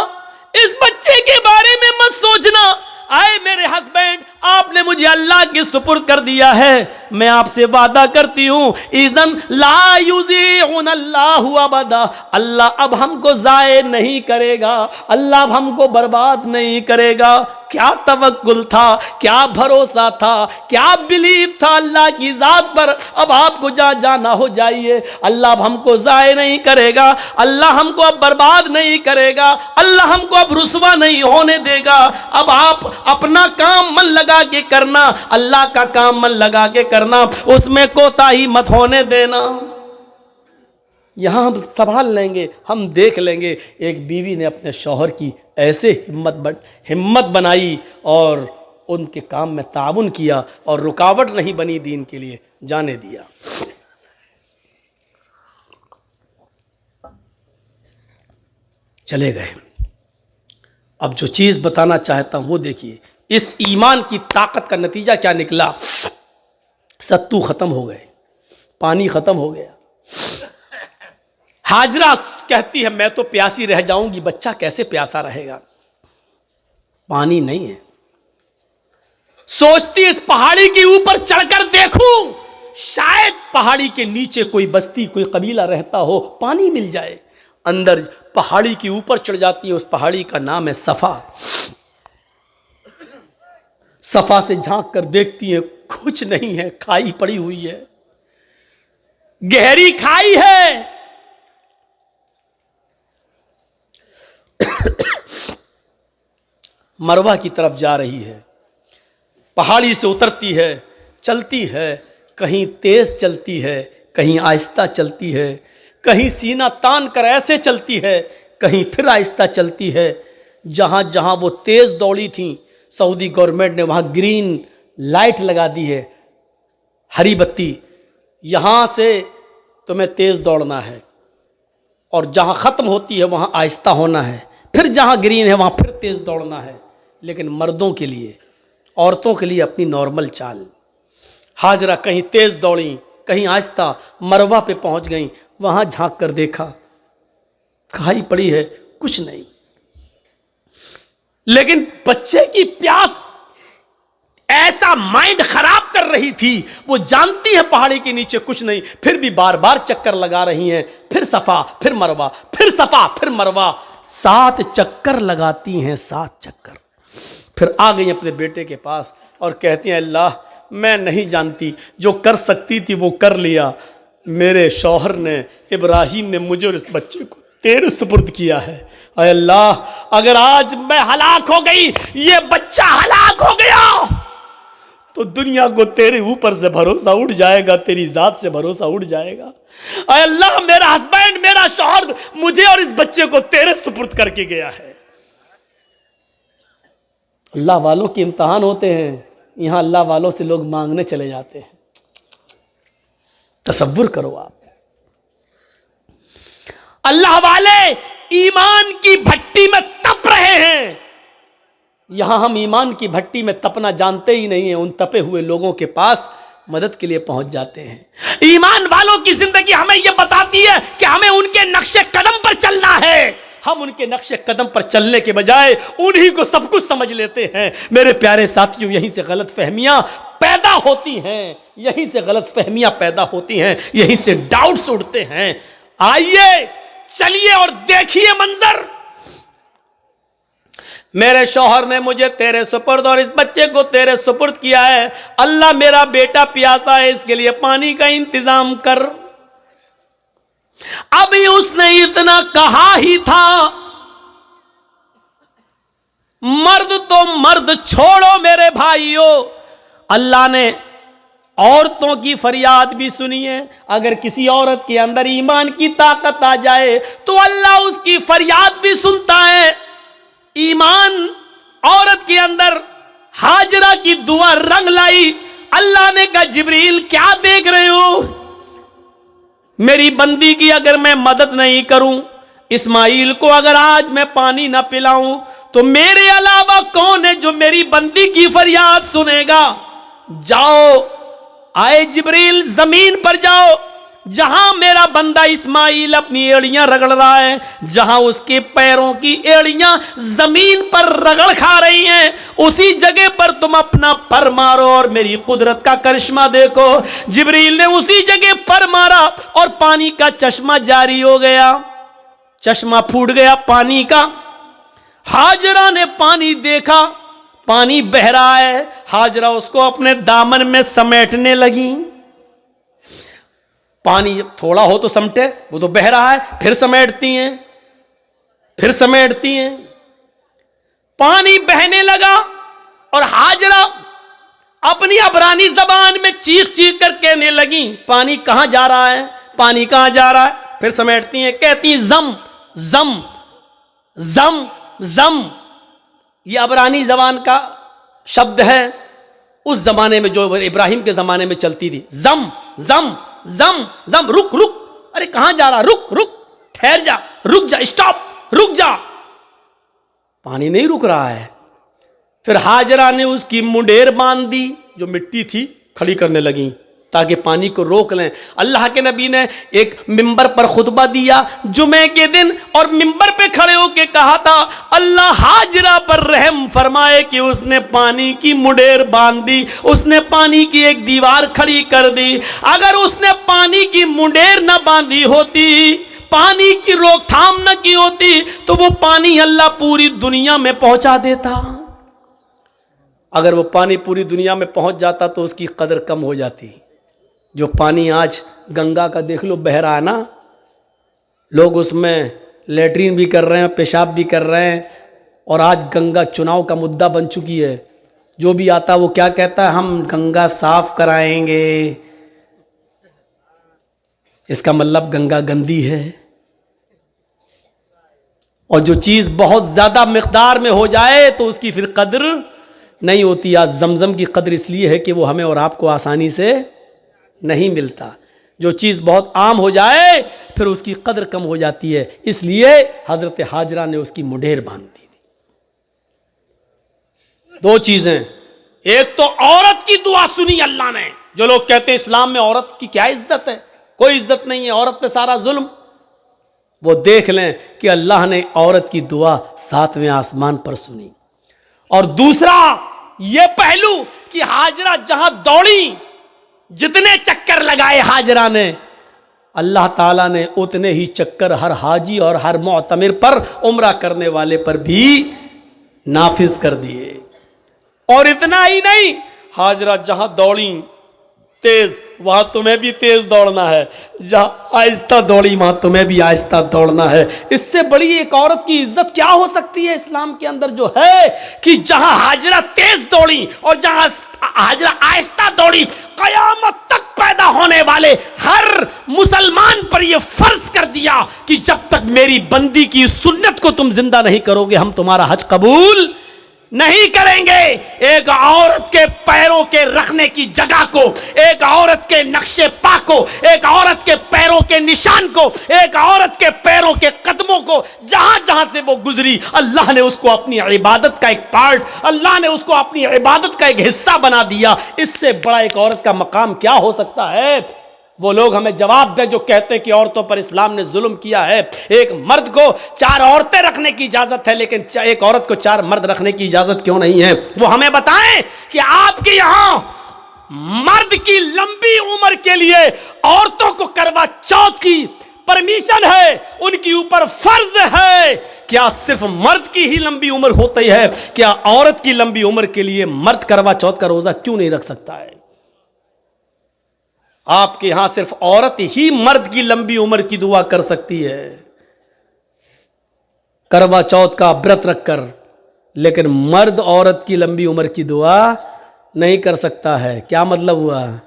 इस बच्चे के बारे में मत सोचना। आए मेरे हस्बैंड, आपने मुझे अल्लाह के सुपुर्द कर दिया है, मैं आपसे वादा करती हूं, इज़न ला युज़ीउन अल्लाहु अबदा, अल्लाह अब हमको ज़ाये नहीं करेगा, अल्लाह अब हमको बर्बाद नहीं करेगा। क्या तवक्कुल था, क्या भरोसा था, क्या बिलीव था अल्लाह की ज़ात पर। अब आपको जहाँ जाना हो जाइए, अल्लाह अब हमको ज़ाये नहीं करेगा, अल्लाह हमको अब बर्बाद नहीं करेगा, अल्लाह हमको अब रुसवा नहीं होने देगा। अब आप अपना काम मन लगा के करना, अल्लाह का काम मन लगा के करना, उसमें कोताही मत होने देना। यहां हम संभाल लेंगे, हम देख लेंगे। एक बीवी ने अपने शौहर की ऐसे हिम्मत बनाई और उनके काम में ताउन किया और रुकावट नहीं बनी, दीन के लिए जाने दिया। चले गए। अब जो चीज बताना चाहता हूं वो देखिए, इस ईमान की ताकत का नतीजा क्या निकला। सत्तू खत्म हो गए, पानी खत्म हो गया। हाजरा कहती है मैं तो प्यासी रह जाऊंगी, बच्चा कैसे प्यासा रहेगा, पानी नहीं है। सोचती इस पहाड़ी के ऊपर चढ़कर देखूं, शायद पहाड़ी के नीचे कोई बस्ती, कोई कबीला रहता हो, पानी मिल जाए। अंदर पहाड़ी के ऊपर चढ़ जाती है, उस पहाड़ी का नाम है सफा। सफा से झांक कर देखती है, कुछ नहीं है, खाई पड़ी हुई है, गहरी खाई है। मरवा की तरफ जा रही है, पहाड़ी से उतरती है, चलती है, कहीं तेज चलती है, कहीं आहिस्ता चलती है, कहीं सीना तान कर ऐसे चलती है, कहीं फिर आहिस्ता चलती है। जहां जहां वो तेज दौड़ी थी, सऊदी गवर्नमेंट ने वहां ग्रीन लाइट लगा दी है, हरी बत्ती, यहां से तुम्हें तेज दौड़ना है, और जहां खत्म होती है वहां आहिस्ता होना है, फिर जहां ग्रीन है वहां फिर तेज दौड़ना है। लेकिन मर्दों के लिए, औरतों के लिए अपनी नॉर्मल चाल। हाजरा कहीं तेज दौड़ी, कहीं आहिस्ता, मरवा पे पहुंच गई, वहां झांक कर देखा, खाई पड़ी है, कुछ नहीं। लेकिन बच्चे की प्यास ऐसा माइंड खराब कर रही थी, वो जानती है पहाड़ी के नीचे कुछ नहीं, फिर भी बार बार चक्कर लगा रही हैं, फिर सफा फिर मरवा, फिर सफा फिर मरवा, 7 चक्कर लगाती हैं, 7 चक्कर। फिर आ गई अपने बेटे के पास और कहती हैं अल्लाह मैं नहीं जानती, जो कर सकती थी वो कर लिया, मेरे शौहर ने, इब्राहिम ने मुझे और इस बच्चे को तेरे सुपुर्द किया है। अय अल्लाह, अगर आज मैं हलाक हो गई, ये बच्चा हलाक हो गया, तो दुनिया को तेरे ऊपर से भरोसा उठ जाएगा, तेरी जात से भरोसा उठ जाएगा। अय अल्लाह, मेरा हस्बैंड, मेरा शौहर मुझे और इस बच्चे को तेरे सुपुर्द करके गया है। अल्लाह वालों के इम्तिहान होते हैं, यहां अल्लाह वालों से लोग मांगने चले जाते हैं। तसव्वुर करो आप, अल्लाह वाले ईमान की भट्टी में तप रहे हैं, यहां हम ईमान की भट्टी में तपना जानते ही नहीं है, उन तपे हुए लोगों के पास मदद के लिए पहुंच जाते हैं। ईमान वालों की जिंदगी हमें यह बताती है कि हमें उनके नक्शे कदम पर चलना है। हम उनके नक्शे कदम पर चलने के बजाय उन्हीं को सब कुछ समझ लेते हैं। मेरे प्यारे साथियों, यहीं से गलत फहमियां पैदा होती हैं, यहीं से गलत फहमियां पैदा होती हैं, यहीं से डाउट्स उठते हैं। आइए चलिए और देखिए मंजर। मेरे शौहर ने मुझे तेरे सुपुर्द और इस बच्चे को तेरे सुपुर्द किया है, अल्लाह मेरा बेटा प्यासा है, इसके लिए पानी का इंतजाम कर। अभी उसने इतना कहा ही था, मर्द तो मर्द छोड़ो मेरे भाइयों, अल्लाह ने औरतों की फरियाद भी सुनी है। अगर किसी औरत के अंदर ईमान की ताकत आ जाए तो अल्लाह उसकी फरियाद भी सुनता है। ईमान औरत के अंदर हाजरा की दुआ रंग लाई। अल्लाह ने कहा जिब्रील क्या देख रहे हो, मेरी बंदी की अगर मैं मदद नहीं करूं, इस्माइल को अगर आज मैं पानी ना पिलाऊं, तो मेरे अलावा कौन है जो मेरी बंदी की फरियाद सुनेगा। जाओ, आए जिब्रील, जमीन पर जाओ, जहां मेरा बंदा इस्माइल अपनी एड़ियां रगड़ रहा है, जहां उसके पैरों की एड़ियां जमीन पर रगड़ खा रही हैं, उसी जगह पर तुम अपना पर मारो और मेरी कुदरत का करिश्मा देखो। जिब्रील ने उसी जगह पर मारा और पानी का चश्मा जारी हो गया, चश्मा फूट गया पानी का। हाजरा ने पानी देखा, पानी बह रहा है। हाजरा उसको अपने दामन में समेटने लगी। पानी जब थोड़ा हो तो समटे, वो तो बह रहा है, फिर समेटती हैं, फिर समेटती हैं। पानी बहने लगा और हाजरा अपनी अबरानी जबान में चीख चीख कर कहने लगी, पानी कहां जा रहा है, पानी कहां जा रहा है। फिर समेटती हैं, कहती जम जम जम जम। ये अबरानी जबान का शब्द है, उस जमाने में जो इब्राहिम के जमाने में चलती थी। जम जम जम जम, रुक रुक, अरे कहां जा रहा, रुक रुक, ठहर जा, रुक जा, स्टॉप, रुक जा। पानी नहीं रुक रहा है। फिर हाजरा ने उसकी मुंडेर बांध दी, जो मिट्टी थी खड़ी करने लगी ताकि पानी को रोक लें। अल्लाह के नबी ने एक मिंबर पर खुतबा दिया जुमे के दिन, और मिंबर पे खड़े होकर कहा था, अल्लाह हाजरा पर रहम फरमाए कि उसने पानी की मुंडेर बांध दी, उसने पानी की एक दीवार खड़ी कर दी। अगर उसने पानी की मुंडेर न बांधी होती, पानी की रोकथाम न की होती, तो वो पानी अल्लाह पूरी दुनिया में पहुंचा देता। अगर वो पानी पूरी दुनिया में पहुंच जाता तो उसकी कदर कम हो जाती। जो पानी आज गंगा का देख लो बह रहा है ना, लोग उसमें लेटरिन भी कर रहे हैं, पेशाब भी कर रहे हैं, और आज गंगा चुनाव का मुद्दा बन चुकी है। जो भी आता वो क्या कहता है, हम गंगा साफ कराएंगे। इसका मतलब गंगा गंदी है। और जो चीज बहुत ज्यादा मिकदार में हो जाए तो उसकी फिर कदर नहीं होती। आज जमजम की कदर इसलिए है कि वो हमें और आपको आसानी से नहीं मिलता। जो चीज़ बहुत आम हो जाए फिर उसकी कदर कम हो जाती है, इसलिए हजरत हाजरा ने उसकी मुंडेर बांध दी थी। दो चीजें, एक तो औरत की दुआ सुनी अल्लाह ने। जो लोग कहते हैं इस्लाम में औरत की क्या इज्जत है, कोई इज्जत नहीं है, औरत पे सारा जुल्म, वो देख लें कि अल्लाह ने औरत की दुआ 7वें आसमान पर सुनी। और दूसरा ये पहलू कि हाजरा जहां दौड़ी, जितने चक्कर लगाए हाजरा ने, अल्लाह ताला ने उतने ही चक्कर हर हाजी और हर मुअतमिर पर, उम्रा करने वाले पर भी नाफिज कर दिए। और इतना ही नहीं, हाजरा जहां दौड़ी तेज, वहां तुम्हें भी तेज दौड़ना है। जहां आहिस्ता दौड़ी वहां तुम्हें भी आहिस्ता दौड़ना है। इससे बड़ी एक औरत की इज्जत क्या हो सकती है इस्लाम के अंदर, जो है कि जहां हाजरा तेज दौड़ी और जहां हाजरा आहिस्ता दौड़ी, कयामत तक पैदा होने वाले हर मुसलमान पर यह फर्ज कर दिया कि जब तक मेरी बंदी की सुन्नत को तुम जिंदा नहीं करोगे, हम तुम्हारा हज कबूल नहीं करेंगे। एक औरत के पैरों के रखने की जगह को, एक औरत के नक्शे पा को, एक औरत के पैरों के निशान को, एक औरत के पैरों के कदमों को, जहां जहां से वो गुजरी, अल्लाह ने उसको अपनी इबादत का एक पार्ट, अल्लाह ने उसको अपनी इबादत का एक हिस्सा बना दिया। इससे बड़ा एक औरत का मकाम क्या हो सकता है। वो लोग हमें जवाब दें जो कहते हैं कि औरतों पर इस्लाम ने जुल्म किया है। एक मर्द को 4 औरतें रखने की इजाजत है, लेकिन एक औरत को 4 मर्द रखने की इजाजत क्यों नहीं है। वो हमें बताएं कि आपके यहां मर्द की लंबी उम्र के लिए औरतों को करवा चौथ की परमिशन है, उनके ऊपर फर्ज है। क्या सिर्फ मर्द की ही लंबी उम्र होती है? क्या औरत की लंबी उम्र के लिए मर्द करवा चौथ का रोजा क्यों नहीं रख सकता है? आपके यहां सिर्फ औरत ही मर्द की लंबी उम्र की दुआ कर सकती है, करवा चौथ का व्रत रखकर। लेकिन मर्द औरत की लंबी उम्र की दुआ नहीं कर सकता है। क्या मतलब हुआ?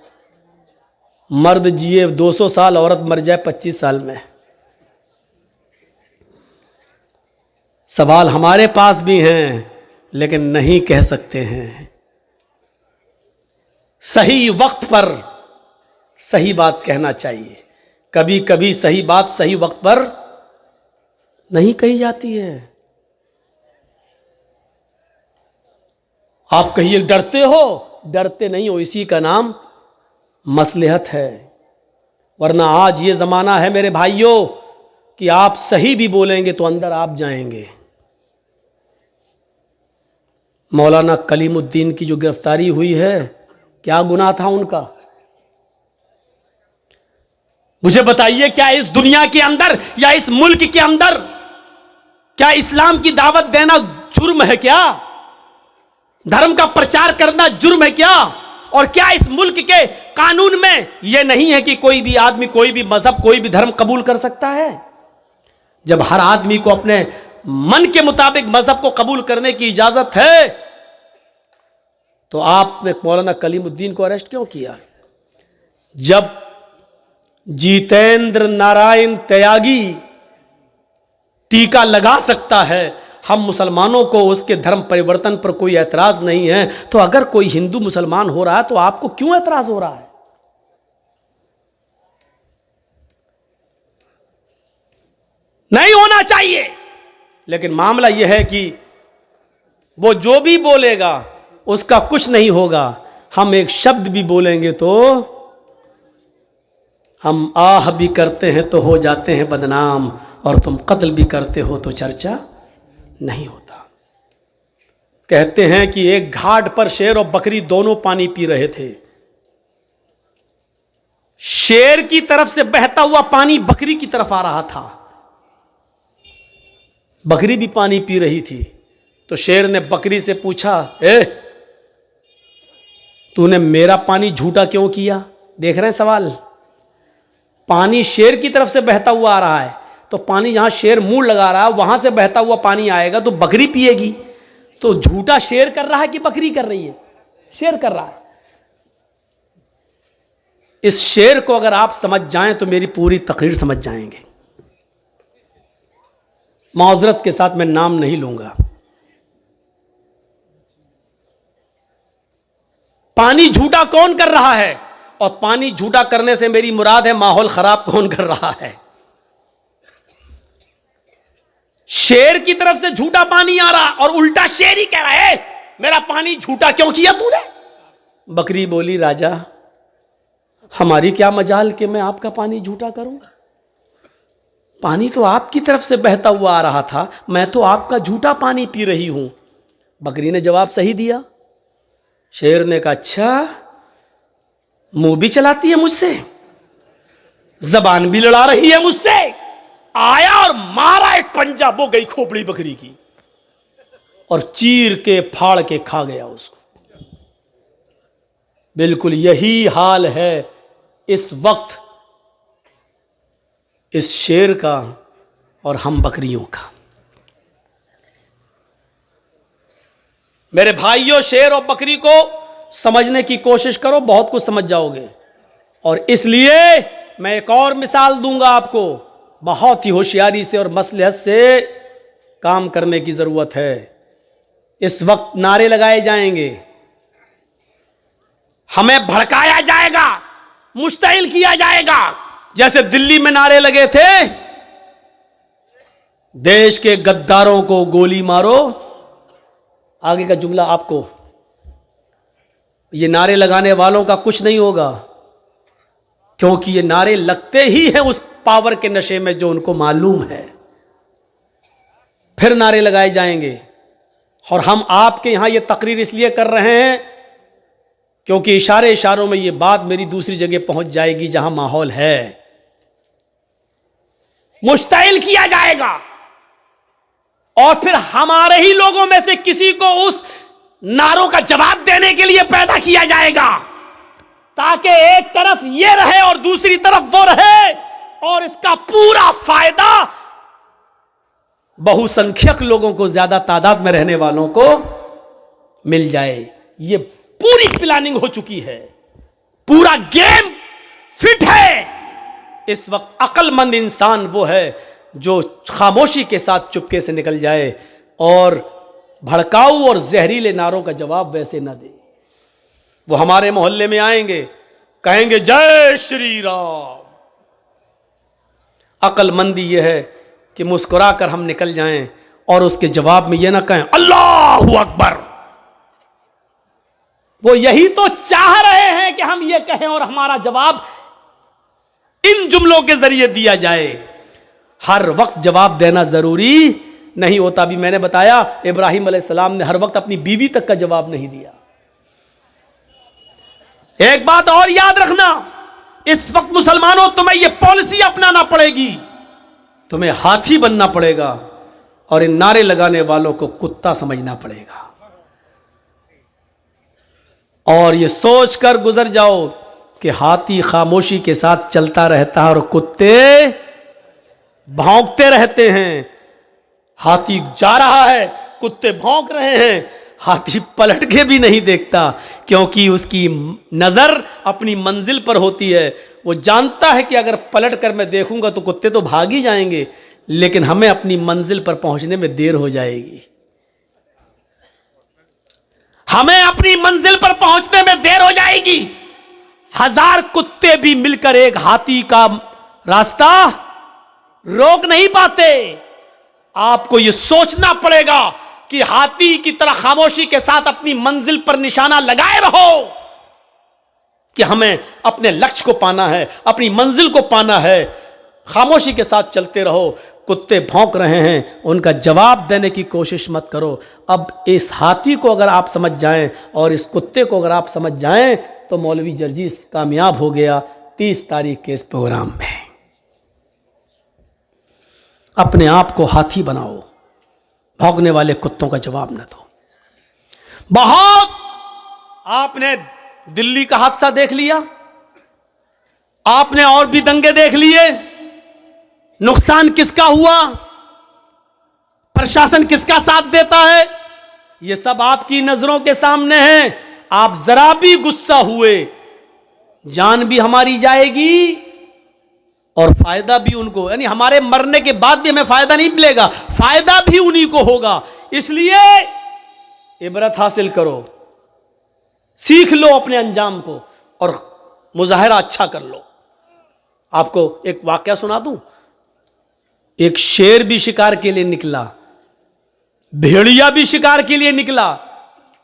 मर्द जिए 200 साल, औरत मर जाए 25 साल में। सवाल हमारे पास भी हैं, लेकिन नहीं कह सकते हैं। सही वक्त पर सही बात कहना चाहिए। कभी कभी सही बात सही वक्त पर नहीं कही जाती है। आप कहिए डरते हो, डरते नहीं हो, इसी का नाम मसलहत है। वरना आज ये जमाना है मेरे भाइयों कि आप सही भी बोलेंगे तो अंदर आप जाएंगे। मौलाना कलीमुद्दीन की जो गिरफ्तारी हुई है, क्या गुनाह था उनका? मुझे बताइए, क्या इस दुनिया के अंदर या इस मुल्क के अंदर क्या इस्लाम की दावत देना जुर्म है? क्या धर्म का प्रचार करना जुर्म है क्या? और क्या इस मुल्क के कानून में यह नहीं है कि कोई भी आदमी कोई भी मजहब कोई भी धर्म कबूल कर सकता है? जब हर आदमी को अपने मन के मुताबिक मजहब को कबूल करने की इजाजत है, तो आपने मौलाना कलीमुद्दीन को अरेस्ट क्यों किया? जब जितेंद्र नारायण त्यागी टीका लगा सकता है, हम मुसलमानों को उसके धर्म परिवर्तन पर कोई ऐतराज नहीं है, तो अगर कोई हिंदू मुसलमान हो रहा है तो आपको क्यों ऐतराज हो रहा है? नहीं होना चाहिए। लेकिन मामला यह है कि वो जो भी बोलेगा उसका कुछ नहीं होगा। हम एक शब्द भी बोलेंगे तो हम आह भी करते हैं तो हो जाते हैं बदनाम, और तुम कत्ल भी करते हो तो चर्चा नहीं होता। कहते हैं कि एक घाट पर शेर और बकरी दोनों पानी पी रहे थे। शेर की तरफ से बहता हुआ पानी बकरी की तरफ आ रहा था। बकरी भी पानी पी रही थी। तो शेर ने बकरी से पूछा, तूने मेरा पानी झूठा क्यों किया? देख रहे हैं सवाल? पानी शेर की तरफ से बहता हुआ आ रहा है, तो पानी जहां शेर मुंह लगा रहा है वहां से बहता हुआ पानी आएगा तो बकरी पिएगी। तो झूठा शेर कर रहा है कि बकरी कर रही है? शेर कर रहा है। इस शेर को अगर आप समझ जाएं तो मेरी पूरी तकरीर समझ जाएंगे। माजरत के साथ मैं नाम नहीं लूंगा। पानी झूठा कौन कर रहा है? और पानी झूठा करने से मेरी मुराद है माहौल खराब कौन कर रहा है? शेर की तरफ से झूठा पानी आ रहा और उल्टा शेर ही कह रहा है मेरा पानी झूठा क्यों किया तूने? बकरी बोली, राजा हमारी क्या मजाल कि मैं आपका पानी झूठा करूंगा? पानी तो आपकी तरफ से बहता हुआ आ रहा था, मैं तो आपका झूठा पानी पी रही हूं। बकरी ने जवाब सही दिया। शेर ने कहा, अच्छा मुंह भी चलाती है मुझसे, जबान भी लड़ा रही है मुझसे। आया और मारा एक पंजा, वो गई खोपड़ी बकरी की और चीर के फाड़ के खा गया उसको। बिल्कुल यही हाल है इस वक्त इस शेर का और हम बकरियों का। मेरे भाइयों, शेर और बकरी को समझने की कोशिश करो, बहुत कुछ समझ जाओगे। और इसलिए मैं एक और मिसाल दूंगा आपको। बहुत ही होशियारी से और मसलहत से काम करने की जरूरत है। इस वक्त नारे लगाए जाएंगे, हमें भड़काया जाएगा, मुश्तिल किया जाएगा। जैसे दिल्ली में नारे लगे थे, देश के गद्दारों को गोली मारो। आगे का जुमला आपको, ये नारे लगाने वालों का कुछ नहीं होगा, क्योंकि ये नारे लगते ही हैं उस पावर के नशे में जो उनको मालूम है। फिर नारे लगाए जाएंगे। और हम आपके यहां ये तकरीर इसलिए कर रहे हैं क्योंकि इशारों में ये बात मेरी दूसरी जगह पहुंच जाएगी जहां माहौल है। मुश्तिल किया जाएगा और फिर हमारे ही लोगों में से किसी को उस नारों का जवाब देने के लिए पैदा किया जाएगा, ताकि एक तरफ ये रहे और दूसरी तरफ वो रहे, और इसका पूरा फायदा बहुसंख्यक लोगों को, ज्यादा तादाद में रहने वालों को मिल जाए। ये पूरी प्लानिंग हो चुकी है, पूरा गेम फिट है। इस वक्त अक्लमंद इंसान वो है जो खामोशी के साथ चुपके से निकल जाए और भड़काऊ और जहरीले नारों का जवाब वैसे ना दे। वो हमारे मोहल्ले में आएंगे, कहेंगे जय श्री राम। अक्लमंदी यह है कि मुस्कुरा कर हम निकल जाएं और उसके जवाब में यह ना कहें अल्लाहू अकबर। वो यही तो चाह रहे हैं कि हम ये कहें और हमारा जवाब इन जुमलों के जरिए दिया जाए। हर वक्त जवाब देना जरूरी नहीं होता। भी मैंने बताया इब्राहिम अलैहिस्सलाम ने हर वक्त अपनी बीवी तक का जवाब नहीं दिया। एक बात और याद रखना, इस वक्त मुसलमानों तुम्हें यह पॉलिसी अपनाना पड़ेगी, तुम्हें हाथी बनना पड़ेगा और इन नारे लगाने वालों को कुत्ता समझना पड़ेगा। और ये सोच कर गुजर जाओ कि हाथी खामोशी के साथ चलता रहता है और कुत्ते भौंकते रहते हैं। हाथी जा रहा है, कुत्ते भौंक रहे हैं, हाथी पलट के भी नहीं देखता, क्योंकि उसकी नजर अपनी मंजिल पर होती है। वो जानता है कि अगर पलट कर मैं देखूंगा तो कुत्ते तो भाग ही जाएंगे, लेकिन हमें अपनी मंजिल पर पहुंचने में देर हो जाएगी। हमें अपनी मंजिल पर पहुंचने में देर हो जाएगी। 1000 कुत्ते भी मिलकर एक हाथी का रास्ता रोक नहीं पाते। आपको यह सोचना पड़ेगा कि हाथी की तरह खामोशी के साथ अपनी मंजिल पर निशाना लगाए रहो कि हमें अपने लक्ष्य को पाना है, अपनी मंजिल को पाना है। खामोशी के साथ चलते रहो। कुत्ते भौंक रहे हैं, उनका जवाब देने की कोशिश मत करो। अब इस हाथी को अगर आप समझ जाएं और इस कुत्ते को अगर आप समझ जाएं तो मौलवी जर्जीस कामयाब हो गया 30 तारीख के इस प्रोग्राम में। अपने आप को हाथी बनाओ, भौंकने वाले कुत्तों का जवाब न दो। बहुत आपने दिल्ली का हादसा देख लिया, आपने और भी दंगे देख लिए। नुकसान किसका हुआ, प्रशासन किसका साथ देता है, यह सब आपकी नजरों के सामने है। आप जरा भी गुस्सा हुए, जान भी हमारी जाएगी और फायदा भी उनको, यानी हमारे मरने के बाद भी हमें फायदा नहीं मिलेगा, फायदा भी उन्हीं को होगा। इसलिए इबरत हासिल करो, सीख लो अपने अंजाम को और मुजाहिरा अच्छा कर लो। आपको एक वाकया सुना दूं। एक शेर भी शिकार के लिए निकला, भेड़िया भी शिकार के लिए निकला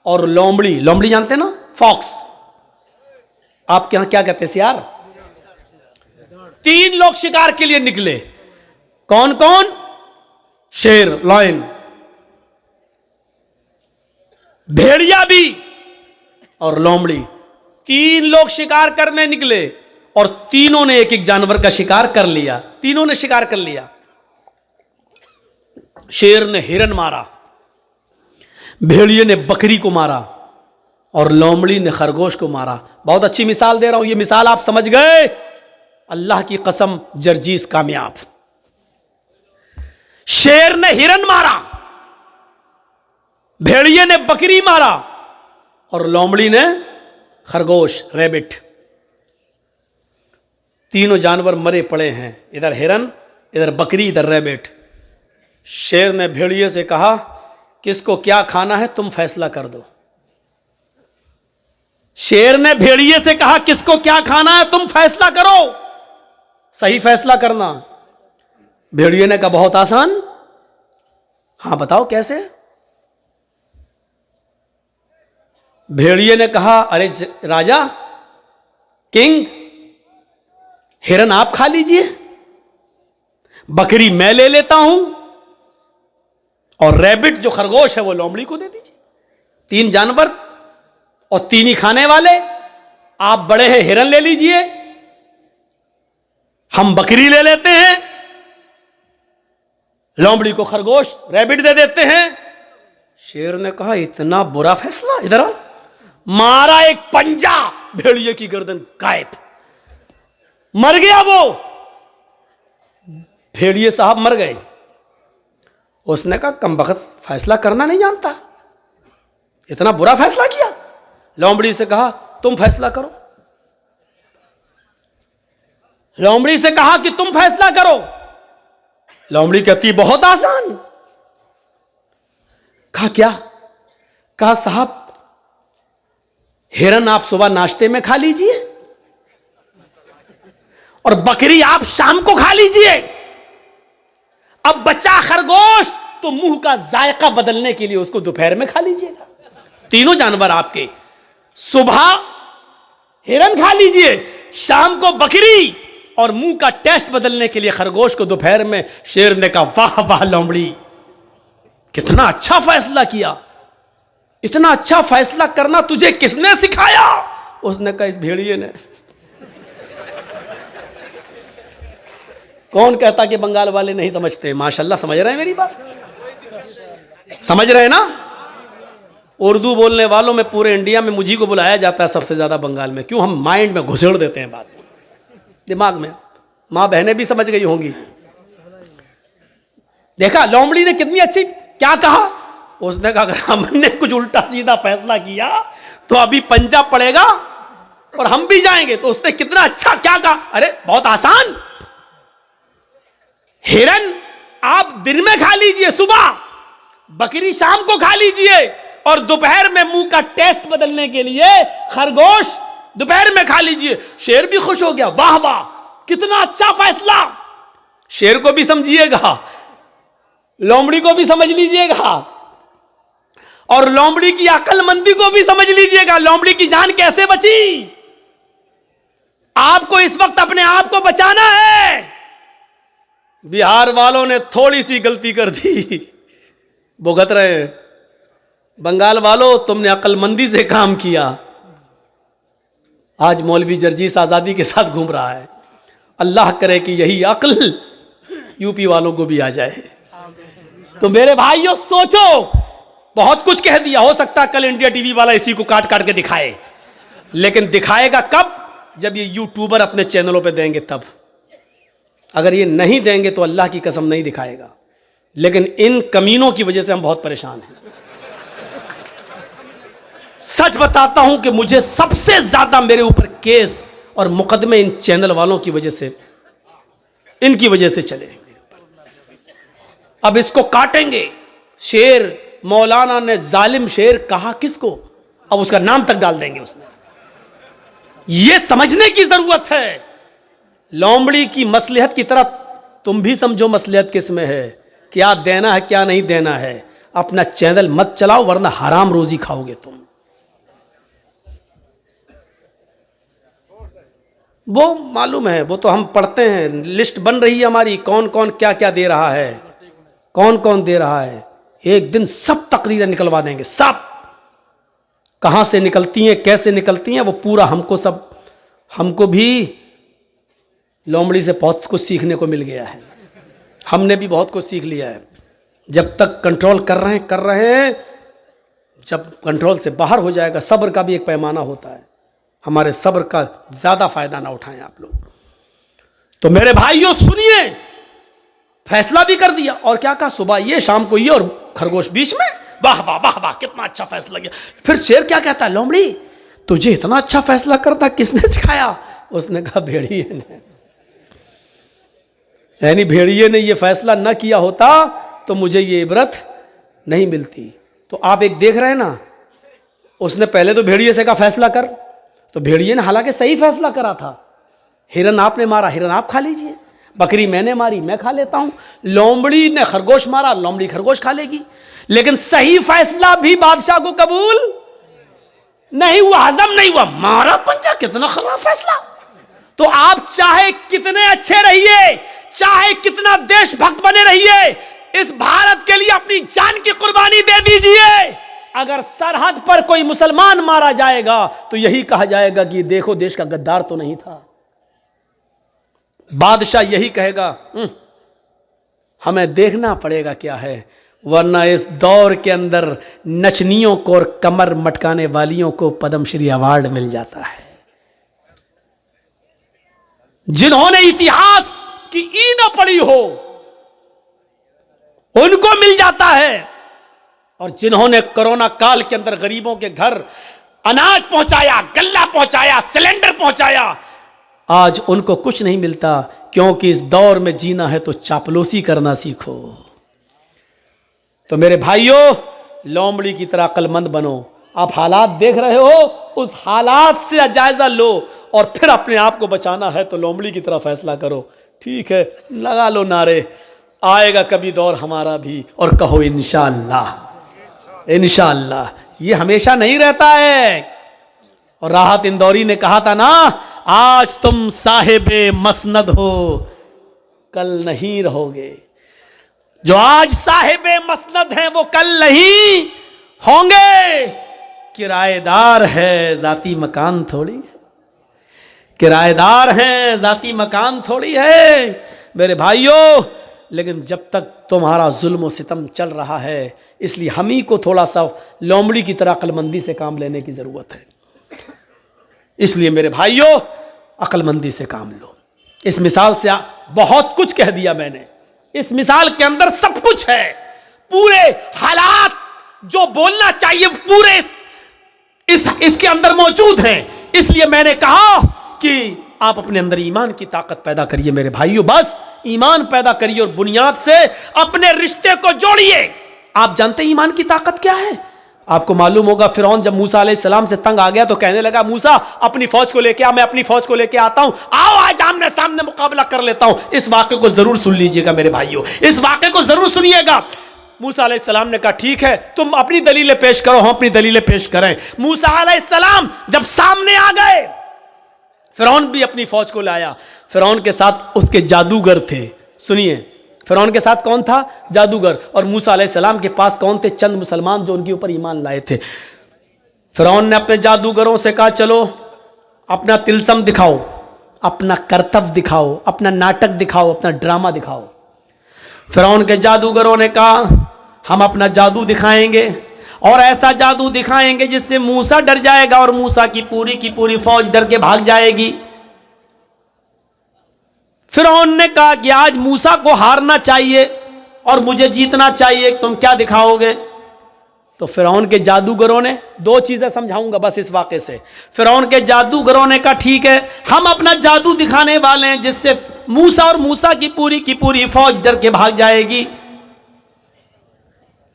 और लोमड़ी, लोमड़ी जानते हैं ना, फॉक्स, आपके यहां क्या कहते हैं सियार, 3 लोग शिकार के लिए निकले। कौन कौन? शेर, लायन, भेड़िया भी और लोमड़ी। 3 लोग शिकार करने निकले और तीनों ने एक एक जानवर का शिकार कर लिया। तीनों ने शिकार कर लिया। शेर ने हिरन मारा, भेड़िए ने बकरी को मारा और लोमड़ी ने खरगोश को मारा। बहुत अच्छी मिसाल दे रहा हूं, ये मिसाल आप समझ गए। अल्लाह की कसम, जर्जीस कामयाब। शेर ने हिरन मारा, भेड़िए ने बकरी मारा और लोमड़ी ने खरगोश, रैबिट। तीनों जानवर मरे पड़े हैं, इधर हिरन, इधर बकरी, इधर रैबिट। शेर ने भेड़िए से कहा किसको क्या खाना है तुम फैसला कर दो। शेर ने भेड़िए से कहा किसको क्या खाना है तुम फैसला करो, सही फैसला करना। भेड़िए ने कहा बहुत आसान। हां बताओ कैसे। भेड़िए ने कहा अरे राजा, किंग, हिरन आप खा लीजिए, बकरी मैं ले लेता हूं और रैबिट जो खरगोश है वो लोमड़ी को दे दीजिए। 3 जानवर और 3 ही खाने वाले, आप बड़े हैं हिरन ले लीजिए, हम बकरी ले लेते हैं, लोमड़ी को खरगोश, रैबिट दे देते हैं। शेर ने कहा इतना बुरा फैसला, इधर आओ। मारा एक पंजा, भेड़िए की गर्दन गायब, मर गया वो। भेड़िए साहब मर गए उसने कहा कमबख्त फैसला करना नहीं जानता, इतना बुरा फैसला किया। लोमड़ी से कहा तुम फैसला करो। लोमड़ी से कहा कि तुम फैसला करो। लोमड़ी कहती बहुत आसान। कहा क्या? कहा साहब हिरन आप सुबह नाश्ते में खा लीजिए और बकरी आप शाम को खा लीजिए। अब बचा खरगोश तो मुंह का जायका बदलने के लिए उसको दोपहर में खा लीजिएगा। तीनों जानवर आपके, सुबह हिरन खा लीजिए, शाम को बकरी, और मुंह का टेस्ट बदलने के लिए खरगोश को दोपहर में। शेर ने कहा वाह वाह लोमड़ी, कितना अच्छा फैसला किया, इतना अच्छा फैसला करना तुझे किसने सिखाया? उसने कहा इस भेड़िए ने। कौन कहता कि बंगाल वाले नहीं समझते? माशाल्लाह समझ रहे हैं मेरी बात, समझ रहे हैं ना? उर्दू बोलने वालों में पूरे इंडिया में मुझी को बुलाया जाता है सबसे ज्यादा बंगाल में। क्यों? हम माइंड में घुसेड़ देते हैं बात, दिमाग में। मां बहनें भी समझ गई होंगी। देखा लोमड़ी ने कितनी अच्छी क्या कहा? उसने कहा अगर हमने कुछ उल्टा सीधा फैसला किया तो अभी पंजा पड़ेगा और हम भी जाएंगे। तो उसने कितना अच्छा क्या कहा? अरे बहुत आसान, हिरन आप दिन में खा लीजिए सुबह, बकरी शाम को खा लीजिए, और दोपहर में मुंह का टेस्ट बदलने के लिए खरगोश दोपहर में खा लीजिए। शेर भी खुश हो गया, वाह वाह कितना अच्छा फैसला। शेर को भी समझिएगा, लोमड़ी को भी समझ लीजिएगा, और लोमड़ी की अक्लमंदी को भी समझ लीजिएगा। लोमड़ी की जान कैसे बची? आपको इस वक्त अपने आप को बचाना है। बिहार वालों ने थोड़ी सी गलती कर दी, भुगत रहे। बंगाल वालों तुमने अक्लमंदी से काम किया। आज मौलवी जर्जीस आजादी के साथ घूम रहा है। अल्लाह करे कि यही अक्ल यूपी वालों को भी आ जाए। तो मेरे भाइयों सोचो, बहुत कुछ कह दिया, हो सकता है कल इंडिया टीवी वाला इसी को काट काट के दिखाए, लेकिन दिखाएगा कब? जब ये यूट्यूबर अपने चैनलों पे देंगे तब। अगर ये नहीं देंगे तो अल्लाह की कसम नहीं दिखाएगा। लेकिन इन कमीनों की वजह से हम बहुत परेशान हैं। सच बताता हूं कि मुझे सबसे ज्यादा मेरे ऊपर केस और मुकदमे इन चैनल वालों की वजह से, इनकी वजह से चले। अब इसको काटेंगे। शेर, मौलाना ने जालिम शेर कहा किसको? अब उसका नाम तक डाल देंगे उसमें। यह समझने की जरूरत है। लोमड़ी की मसलहत की तरह तुम भी समझो मसलहत किस में है, क्या देना है क्या नहीं देना है। अपना चैनल मत चलाओ वरना हराम रोजी खाओगे तुम। वो मालूम है, वो तो हम पढ़ते हैं, लिस्ट बन रही है हमारी, कौन कौन क्या क्या दे रहा है, कौन कौन दे रहा है। एक दिन सब तकरीरें निकलवा देंगे, सब कहां से निकलती हैं, कैसे निकलती हैं, वो पूरा हमको भी लोमड़ी से बहुत कुछ सीखने को मिल गया है। हमने भी बहुत कुछ सीख लिया है। जब तक कंट्रोल कर रहे हैं, जब कंट्रोल से बाहर हो जाएगा, सब्र का भी एक पैमाना होता है। हमारे सब्र का ज्यादा फायदा ना उठाएं आप लोग। तो मेरे भाइयों सुनिए, फैसला भी कर दिया और क्या कहा? सुबह ये, शाम को ये, और खरगोश बीच में। वाह वाह वाह वाह कितना अच्छा फैसला किया। फिर शेर क्या कहता है? लोमड़ी तुझे इतना अच्छा फैसला करता किसने सिखाया? उसने कहा भेड़िए ने। यानी भेड़िए ने ये फैसला न किया होता तो मुझे ये इबरत नहीं मिलती। तो आप एक देख रहे हैं ना, उसने पहले तो भेड़िए से कहा फैसला कर, तो भेड़िए ने हालांकि सही फैसला करा था। हिरन आपने मारा, हिरन आप खा लीजिए, बकरी मैंने मारी, मैं खा लेता हूं। लोमड़ी ने खरगोश मारा, लोमड़ी खरगोश खा लेगी। लेकिन सही फैसला भी बादशाह को कबूल नहीं हुआ, हजम नहीं हुआ। मारा पंजा, कितना खराब फैसला। तो आप चाहे कितने अच्छे रहिए, चाहे कितना देशभक्त बने रहिए, इस भारत के लिए अपनी जान की कुर्बानी दे दीजिए। अगर सरहद पर कोई मुसलमान मारा जाएगा तो यही कहा जाएगा कि देखो देश का गद्दार तो नहीं था। बादशाह यही कहेगा हमें देखना पड़ेगा क्या है, वरना इस दौर के अंदर नचनियों को और कमर मटकाने वालियों को पद्मश्री अवार्ड मिल जाता है। जिन्होंने इतिहास की ई न पढ़ी हो उनको मिल जाता है। और जिन्होंने कोरोना काल के अंदर गरीबों के घर अनाज पहुंचाया, गल्ला पहुंचाया, सिलेंडर पहुंचाया, आज उनको कुछ नहीं मिलता। क्योंकि इस दौर में जीना है तो चापलूसी करना सीखो। तो मेरे भाइयों, लोमड़ी की तरह अक्लमंद बनो। आप हालात देख रहे हो, उस हालात से जायजा लो और फिर अपने आप को बचाना है तो लोमड़ी की तरह फैसला करो। ठीक है, लगा लो नारे, आएगा कभी दौर हमारा भी, और कहो इंशाअल्लाह। इंशाअल्लाह ये हमेशा नहीं रहता है। और राहत इंदौरी ने कहा था ना, आज तुम साहिबे मसनद हो, कल नहीं रहोगे। जो आज साहिबे मसनद हैं वो कल नहीं होंगे। किराएदार है, जाती मकान थोड़ी। किराएदार हैं, जाती मकान थोड़ी है मेरे भाइयों। लेकिन जब तक तुम्हारा जुल्म सितम चल रहा है, इसलिए हम ही को थोड़ा सा लोमड़ी की तरह अक्लमंदी से काम लेने की जरूरत है। इसलिए मेरे भाइयों, अक्लमंदी से काम लो। इस मिसाल से बहुत कुछ कह दिया मैंने। इस मिसाल के अंदर सब कुछ है। पूरे हालात जो बोलना चाहिए पूरे इसके अंदर मौजूद हैं। इसलिए मैंने कहा कि आप अपने अंदर ईमान की ताकत पैदा करिए मेरे भाइयों। बस ईमान पैदा करिए और बुनियाद से अपने रिश्ते को जोड़िए। आप जानते हैं ईमान की ताकत क्या है? आपको मालूम होगा, फिरौन जब मूसा अलैहिस्सलाम से तंग आ गया तो कहने लगा, मूसा अपनी फौज को लेके आ, मैं अपनी फौज को लेके आता हूं, आओ आज आमने सामने मुकाबला कर लेता हूं। इस वाक़े को जरूर सुन लीजिएगा मेरे भाइयों, इस वाक़े को जरूर सुनिएगा। मूसा अलैहिस्सलाम ने कहा ठीक है, तुम अपनी दलीलें पेश करो, हम अपनी दलीलें पेश करें। मूसा अलैहिस्सलाम जब सामने आ गए, फिरौन भी अपनी फौज को लाया। फिरौन के साथ उसके जादूगर थे। सुनिए, फिरौन के साथ कौन था? जादूगर। और मूसा अलैहिस्सलाम के पास कौन थे? चंद मुसलमान जो उनके ऊपर ईमान लाए थे। फिरौन ने अपने जादूगरों से कहा, चलो अपना तिलस्म दिखाओ, अपना करतब दिखाओ, अपना नाटक दिखाओ, अपना ड्रामा दिखाओ। फिरौन के जादूगरों ने कहा, हम अपना जादू दिखाएंगे और ऐसा जादू दिखाएंगे जिससे मूसा डर जाएगा और मूसा की पूरी फौज डर के भाग जाएगी। फिरौन ने कहा कि आज मूसा को हारना चाहिए और मुझे जीतना चाहिए, तुम क्या दिखाओगे? तो फिरौन के जादूगरों ने, दो चीजें समझाऊंगा बस इस वाक़े से। फिरौन के जादूगरों ने कहा ठीक है, हम अपना जादू दिखाने वाले हैं जिससे मूसा और मूसा की पूरी फौज डर के भाग जाएगी,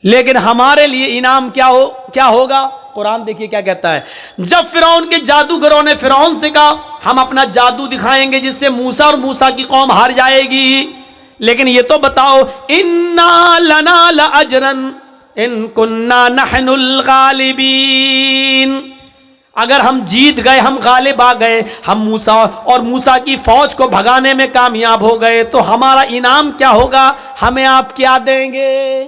लेकिन हमारे लिए इनाम क्या होगा? कुरान देखिए क्या कहता है। जब फिरौन के जादूगरों ने फिरौन से कहा, हम अपना जादू दिखाएंगे जिससे मूसा और मूसा की कौम हार जाएगी, लेकिन ये तो बताओ, इन्ना लना लअजरन इन कुन्ना नहनुल गालिबीन, अगर हम जीत गए, हम गालिब आ गए, हम मूसा और मूसा की फौज को भगाने में कामयाब हो गए, तो हमारा इनाम क्या होगा? हमें आप क्या देंगे?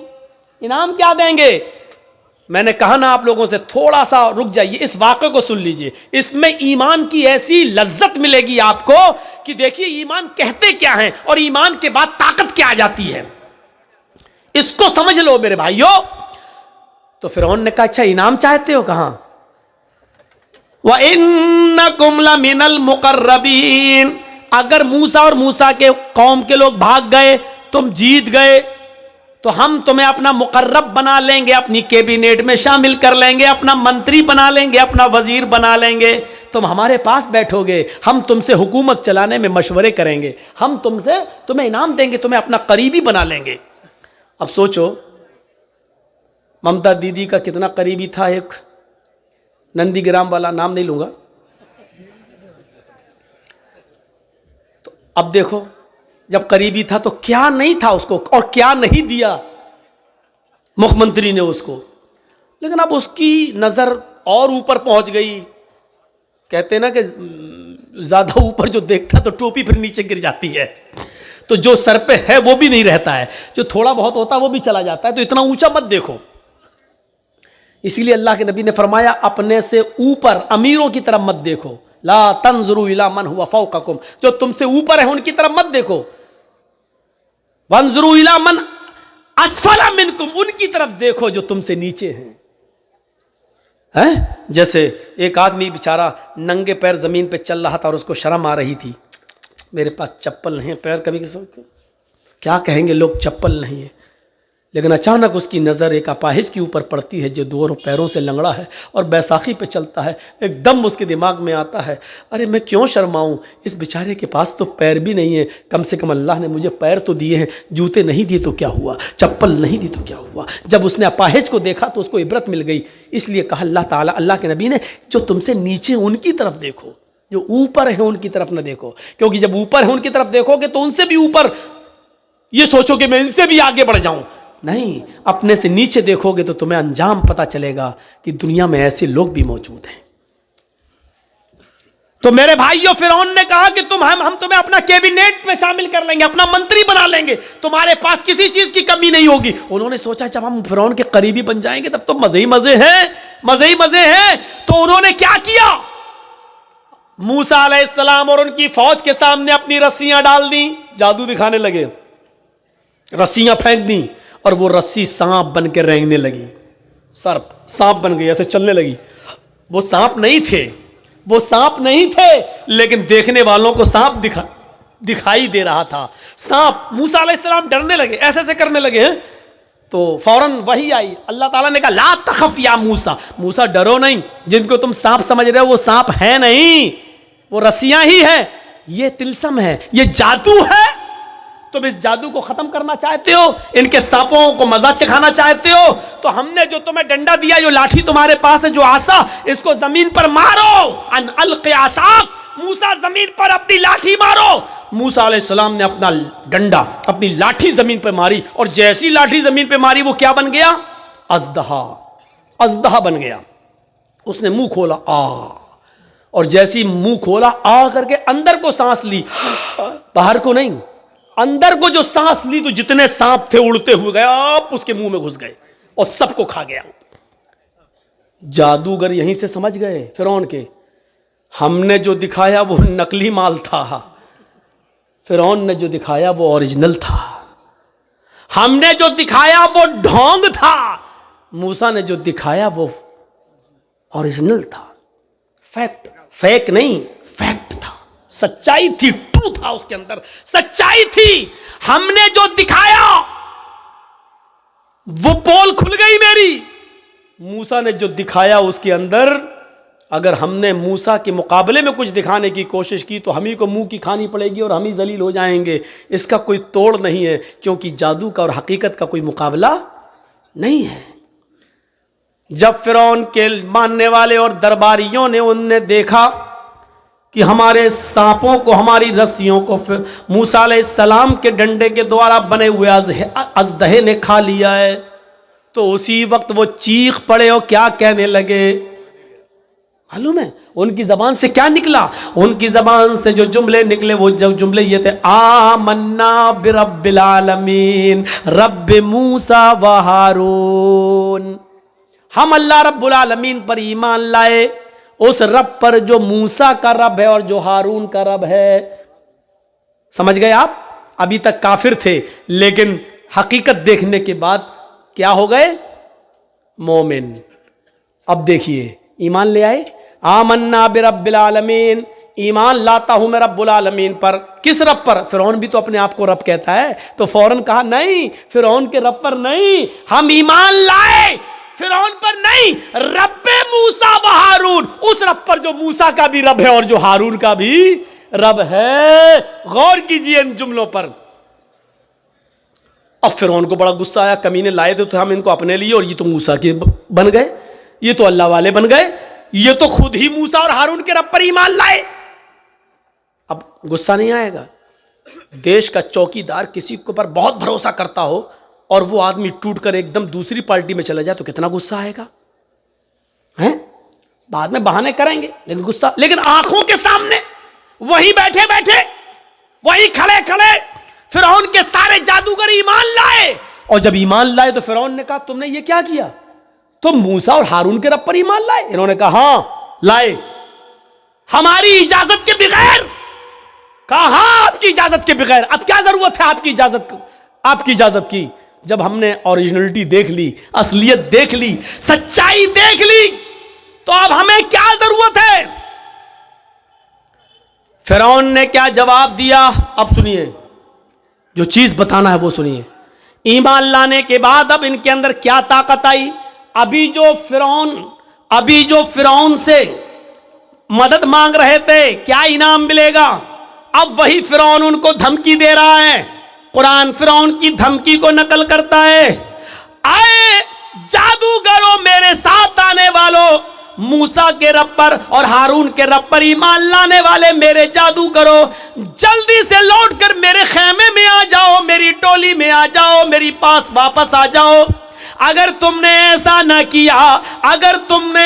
इनाम क्या देंगे? मैंने कहा ना आप लोगों से, थोड़ा सा रुक जाइए, इस वाक़े को सुन लीजिए। इसमें ईमान की ऐसी लज्जत मिलेगी आपको कि देखिए ईमान कहते क्या है और ईमान के बाद ताकत क्या आ जाती है, इसको समझ लो मेरे भाइयों। तो फिरौन ने कहा, अच्छा इनाम चाहते हो? कहां? व इन्नकुम लमिनल मुकर्रबीन, अगर मूसा और मूसा के कौम के लोग भाग गए, तुम जीत गए, तो हम तुम्हें अपना मुकर्रब बना लेंगे, अपनी कैबिनेट में शामिल कर लेंगे, अपना मंत्री बना लेंगे, अपना वजीर बना लेंगे, तुम हमारे पास बैठोगे, हम तुमसे हुकूमत चलाने में मशवरे करेंगे, हम तुम्हें इनाम देंगे, तुम्हें अपना करीबी बना लेंगे। अब सोचो, ममता दीदी का कितना करीबी था एक नंदीग्राम वाला, नाम नहीं लूंगा। तो अब देखो, जब करीबी था तो क्या नहीं था उसको, और क्या नहीं दिया मुख्यमंत्री ने उसको, लेकिन अब उसकी नजर और ऊपर पहुंच गई। कहते हैं ना कि ज्यादा ऊपर जो देखता तो टोपी फिर नीचे गिर जाती है, तो जो सर पे है वो भी नहीं रहता है, जो थोड़ा बहुत होता है वो भी चला जाता है। तो इतना ऊंचा मत देखो। इसीलिए अल्लाह के नबी ने फरमाया, अपने से ऊपर अमीरों की तरफ मत देखो, ला तंजुरू इला मन हुवा फौककुम, जो तुमसे ऊपर है उनकी तरफ मत देखो, वंजुरू इला मन अस्फला मिनकुम, उनकी तरफ देखो जो तुमसे नीचे हैं। जैसे एक आदमी बेचारा नंगे पैर जमीन पे चल रहा था और उसको शर्म आ रही थी, मेरे पास चप्पल नहीं है, पैर कभी क्या कहेंगे लोग, चप्पल नहीं है, लेकिन अचानक उसकी नज़र एक अपाहिज के ऊपर पड़ती है जो दोनों पैरों से लंगड़ा है और बैसाखी पे चलता है। एकदम उसके दिमाग में आता है, अरे मैं क्यों शर्माऊँ, इस बेचारे के पास तो पैर भी नहीं है, कम से कम अल्लाह ने मुझे पैर तो दिए हैं, जूते नहीं दिए तो क्या हुआ, चप्पल नहीं दी तो क्या हुआ। जब उसने अपाहिज को देखा तो उसको इबरत मिल गई। इसलिए कहा अल्लाह ताला, अल्लाह के नबी ने, जो तुमसे नीचे उनकी तरफ देखो, जो ऊपर है उनकी तरफ न देखो, क्योंकि जब ऊपर है उनकी तरफ देखोगे तो उनसे भी ऊपर ये सोचोगे मैं इनसे भी आगे बढ़ जाऊं। नहीं, अपने से नीचे देखोगे तो तुम्हें अंजाम पता चलेगा कि दुनिया में ऐसे लोग भी मौजूद हैं। तो मेरे भाइयों, फिरौन ने कहा कि हम तुम्हें अपना कैबिनेट में शामिल कर लेंगे, अपना मंत्री बना लेंगे, तुम्हारे पास किसी चीज की कमी नहीं होगी। उन्होंने सोचा जब हम फिरौन के करीबी बन जाएंगे तब तो मजे ही मजे हैं, मजे ही मजे हैं। तो उन्होंने क्या किया, मूसा अलैहिस्सलाम और उनकी फौज के सामने अपनी रस्सियां डाल दी, जादू दिखाने लगे, रस्सियां फेंक दी और वो रस्सी सांप बन के रेंगने लगी। सर्प सांप बन गई, ऐसे चलने लगी। वो सांप नहीं थे, वो सांप नहीं थे, लेकिन देखने वालों को सांप दिखाई दे रहा था। सांप, मूसा अलैहिस्सलाम डरने लगे, ऐसे ऐसे करने लगे हैं। तो फौरन वही आई, अल्लाह ताला ने कहा ला तखफ या मूसा, मूसा डरो नहीं, जिनको तुम सांप समझ रहे हो वो सांप है नहीं, वो रस्सियां ही है, ये तिलस्म है, ये जादू है। तुम इस जादू को खत्म करना चाहते हो, इनके सांपों को मजा चखाना चाहते हो, तो हमने जो तुम्हें डंडा दिया, जो लाठी तुम्हारे पास है, जो आसा, इसको जमीन पर मारो। अन अलक़ि आसाक, मूसा जमीन पर अपनी लाठी मारो। मूसा अलैहिस्सलाम ने अपना डंडा, अपनी लाठी जमीन पर मारी और जैसी लाठी जमीन पर मारी वो क्या बन गया, अज़दहा, अज़दहा बन गया। उसने मुंह खोला, आ, और जैसी मुंह खोला, आ करके अंदर को सांस ली, बाहर को नहीं, अंदर को जो सांस ली तो जितने सांप थे उड़ते हुए गए, आप उसके मुंह में घुस गए और सबको खा गया। जादूगर यहीं से समझ गए फिरौन के, हमने जो दिखाया वो नकली माल था, फिरौन ने जो दिखाया वो ओरिजिनल था। हमने जो दिखाया वो ढोंग था, मूसा ने जो दिखाया वो ओरिजिनल था। फैक्ट, फेक नहीं, फैक्ट था, सच्चाई थी, ट्रू था, उसके अंदर सच्चाई थी। हमने जो दिखाया वो पोल खुल गई मेरी। मूसा ने जो दिखाया उसके अंदर, अगर हमने मूसा के मुकाबले में कुछ दिखाने की कोशिश की तो हम ही को मुंह की खानी पड़ेगी और हम ही जलील हो जाएंगे। इसका कोई तोड़ नहीं है, क्योंकि जादू का और हकीकत का कोई मुकाबला नहीं है। जब फिरौन के मानने वाले और दरबारियों ने उनने देखा कि हमारे सांपों को, हमारी रस्सियों को मूसा अलैहिस्सलाम के डंडे के द्वारा बने हुए अज़दहे ने खा लिया है, तो उसी वक्त वो चीख पड़े और क्या कहने लगे मालूम है? उनकी जबान से क्या निकला? उनकी जबान से जो जुमले निकले वो जो जुमले ये थे, आमन्ना बिरब्बिल आलमीन रब्बि मूसा व हारून। हम अल्लाह रब्बुल आलमीन पर ईमान लाए, उस रब पर जो मूसा का रब है और जो हारून का रब है। समझ गए आप? अभी तक काफिर थे, लेकिन हकीकत देखने के बाद क्या हो गए? मोमिन। अब देखिए, ईमान ले आए, आमन्ना बिरब्बिल आलमीन, ईमान लाता हूं मैं रब्बुल आलमीन पर। किस रब पर? फिरौन भी तो अपने आप को रब कहता है, तो फौरन कहा नहीं, फिरौन के रब पर नहीं, हम ईमान लाए फिरौन पर नहीं, रब्बे मूसा व हारून, उस रब पर जो मूसा का भी रब है और जो हारून का भी रब है। गौर कीजिए इन जुमलों पर। अब फिरौन को बड़ा गुस्सा आया, कमीने लाए थे तो हम इनको अपने लिए और ये तो मूसा के बन गए, ये तो अल्लाह वाले बन गए, ये तो खुद ही मूसा और हारून के रब पर ईमान लाए। अब गुस्सा नहीं आएगा? देश का चौकीदार किसी के ऊपर बहुत भरोसा करता हो और वो आदमी टूटकर एकदम दूसरी पार्टी में चला जाए तो कितना गुस्सा आएगा? हैं? बाद में बहाने करेंगे, लेकिन गुस्सा, लेकिन आंखों के सामने वही बैठे बैठे, वही खड़े खड़े फिरौन के सारे जादूगर ईमान लाए। और जब ईमान लाए तो फिरौन ने कहा तुमने ये क्या किया? तुम मूसा और हारून के रब पर ईमान लाए? इन्होंने कहा हां लाए, हमारी इजाजत के बगैर। कहा हां आपकी इजाजत के बगैर। अब क्या जरूरत है आपकी इजाजत की? जब हमने ओरिजिनलिटी देख ली, असलियत देख ली, सच्चाई देख ली, तो अब हमें क्या जरूरत है? फिरौन ने क्या जवाब दिया? अब सुनिए, जो चीज बताना है वो सुनिए। ईमान लाने के बाद अब इनके अंदर क्या ताकत आई? अभी जो फिरौन से मदद मांग रहे थे, क्या इनाम मिलेगा, अब वही फिरौन उनको धमकी दे रहा है। कुरान फिरौन की धमकी को नकल करता है। आए जादूगरों, मेरे साथ आने वालों, मूसा के रब पर और हारून के रब पर ईमान लाने वाले मेरे जादूगरों, जल्दी से लौटकर मेरे खेमे में आ जाओ, मेरी टोली में आ जाओ, मेरी पास वापस आ जाओ। अगर तुमने ऐसा न किया, अगर तुमने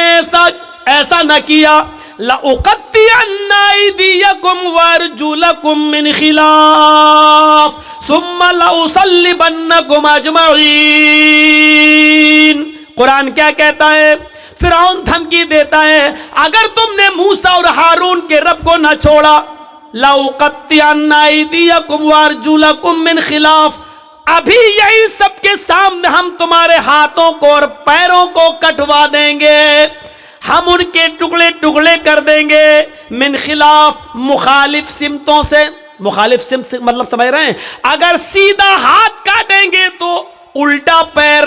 ऐसा न किया, लउक़त्तिअन्ना अयदियकुम वअरजुलकुम मिन खिलाफ सुम्मा लउसल्लिबन्नकुम अजमईन। कुरान क्या कहता है? फिरौन धमकी देता है, अगर तुमने मूसा और हारून के रब को न छोड़ा, लउक़त्तिअन्ना अयदियकुम वअरजुलकुम मिन खिलाफ, अभी यही सबके सामने हम तुम्हारे हाथों को और पैरों को कटवा देंगे, हम उनके टुकड़े टुकड़े कर देंगे। मिन खिलाफ, मुखालिफ सिमतों से। मुखालिफ सिमत से मतलब समझ रहे हैं? अगर सीधा हाथ काटेंगे तो उल्टा पैर,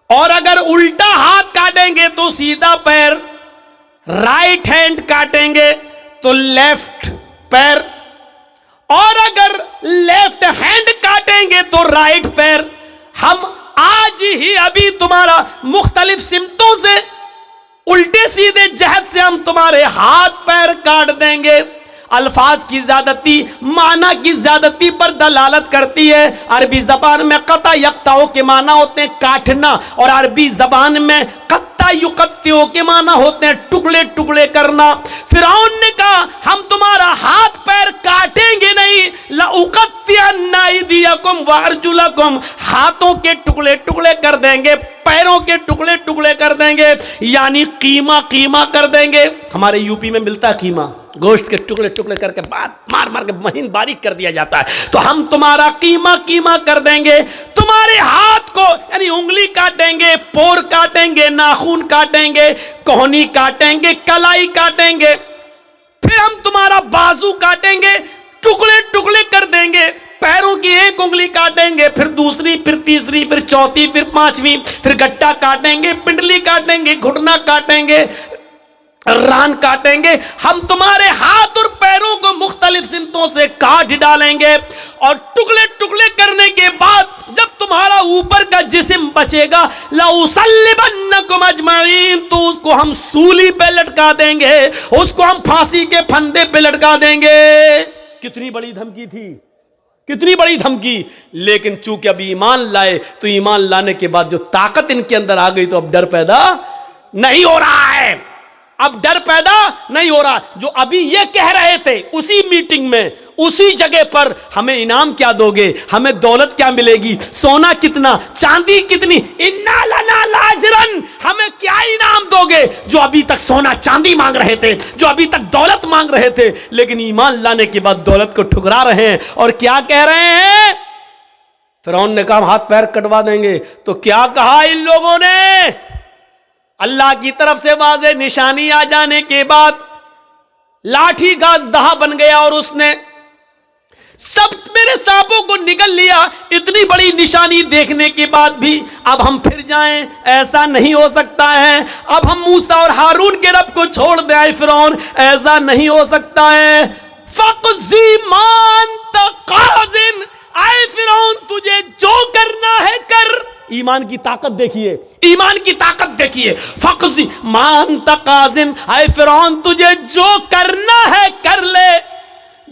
और अगर उल्टा हाथ काटेंगे तो सीधा पैर, राइट हैंड काटेंगे तो लेफ्ट पैर, और अगर लेफ्ट हैंड काटेंगे तो राइट पैर। हम आज ही अभी तुम्हारा मुख्तलिफ सिमतों से, उल्टे सीधे जहद से हम तुम्हारे हाथ पैर काट देंगे। अल्फाज की ज्यादती माना की ज्यादती पर दलालत करती है। अरबी जबान में कता यक्ताओं के माना होते हैं काटना, और अरबी जबान में कत्ता युकत्तियों के माना होते हैं टुकड़े टुकड़े करना। फिरौन ने कहा, हम तुम्हारा हाथ पैर काटेंगे नहीं, लउक़त्तिअन्ना अयदियकुम वअरजुलकुम, हाथों के टुकड़े टुकड़े कर देंगे, पैरों के टुकड़े टुकड़े कर देंगे, यानी कीमा कीमा कर देंगे। हमारे यूपी में मिलता है कीमा, गोश्त के टुकड़े टुकड़े करके मार मार के महीन बारीक कर दिया जाता है। तो हम तुम्हारा कीमा कीमा कर देंगे, तुम्हारे हाथ को यानी उंगली काटेंगे, पोर काटेंगे, नाखून काटेंगे, कोहनी काटेंगे, कलाई काटेंगे, फिर हम तुम्हारा बाजू काटेंगे, टुकड़े टुकड़े कर देंगे, पैरों की एक उंगली काटेंगे, फिर दूसरी, फिर तीसरी, फिर चौथी, फिर पांचवी, फिर गट्टा काटेंगे, पिंडली काटेंगे, घुटना काटेंगे, रान काटेंगे। हम तुम्हारे हाथ और पैरों को मुख्तलिफ सिमतों से काट डालेंगे, और टुकड़े टुकड़े करने के बाद जब तुम्हारा ऊपर का जिस्म बचेगा, लउसल्लिबन्नकुम अजमईन, तो उसको हम सूली पे लटका देंगे, उसको हम फांसी के फंदे पे लटका देंगे। कितनी बड़ी धमकी थी, कितनी बड़ी धमकी। लेकिन चूंकि अब ईमान लाए, तो ईमान लाने के बाद जो ताकत इनके अंदर आ गई, तो अब डर पैदा नहीं हो रहा है, अब डर पैदा नहीं हो रहा। जो अभी ये कह रहे थे उसी मीटिंग में, उसी जगह पर, हमें इनाम क्या दोगे, हमें दौलत क्या मिलेगी, सोना कितना, चांदी कितनी, इन्ना लना लाजरन, हमें क्या इनाम दोगे। जो अभी तक सोना चांदी मांग रहे थे, जो अभी तक दौलत मांग रहे थे, लेकिन ईमान लाने के बाद दौलत को ठुकरा रहे हैं और क्या कह रहे हैं। फिरौन ने कहा हाथ पैर कटवा देंगे, तो क्या कहा इन लोगों ने। अल्लाह की तरफ से वाज़े निशानी आ जाने के बाद लाठी का दहा बन गया, और उसने सब मेरे सांपों को निगल लिया। इतनी बड़ी निशानी देखने के बाद भी अब हम फिर जाएं, ऐसा नहीं हो सकता है। अब हम मूसा और हारून के रब को छोड़ दें फिरौन, ऐसा नहीं हो सकता है। फ़क़ज़ी मा अंत क़ाज़िन, आए फिरौन तुझे जो करना है कर। ईमान की ताकत देखिए, ईमान की ताकत देखिए। फ़क़ज़ी मा अंत क़ाज़िन, आए फिरौन तुझे जो करना है कर ले,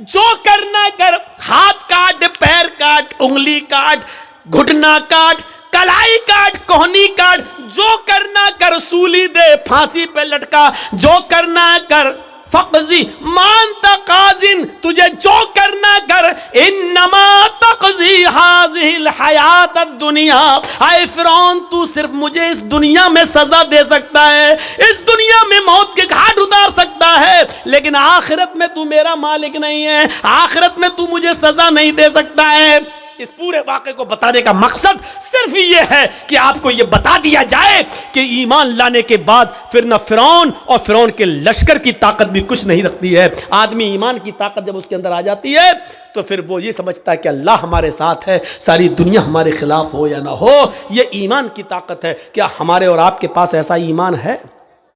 जो करना कर। हाथ काट, पैर काट, उंगली काट, घुटना काट, कलाई काट, कोहनी काट, जो करना कर। सूली दे, फांसी पे लटका, जो करना कर। फ़क़ज़ी मा अंत क़ाज़िन, तुझे जो करना कर। इन्नमा तक़ज़ी हाज़िहिल हयात दुनिया, आए फिरौन तू सिर्फ मुझे इस दुनिया में सजा दे सकता है, इस दुनिया में मौत के घाट उतार सकता है, लेकिन आखिरत में तू मेरा मालिक नहीं है, आखिरत में तू मुझे सजा नहीं दे सकता है। इस पूरे वाक़े को बताने का मकसद सिर्फ ये है कि आपको ये बता दिया जाए कि ईमान लाने के बाद फिर न फिरौन और फिरौन के लश्कर की ताकत भी कुछ नहीं रखती है। आदमी ईमान की ताकत जब उसके अंदर आ जाती है तो फिर वो ये समझता है कि अल्लाह हमारे साथ है, सारी दुनिया हमारे खिलाफ हो या ना हो। ये ईमान की ताकत है। क्या हमारे और आपके पास ऐसा ईमान है?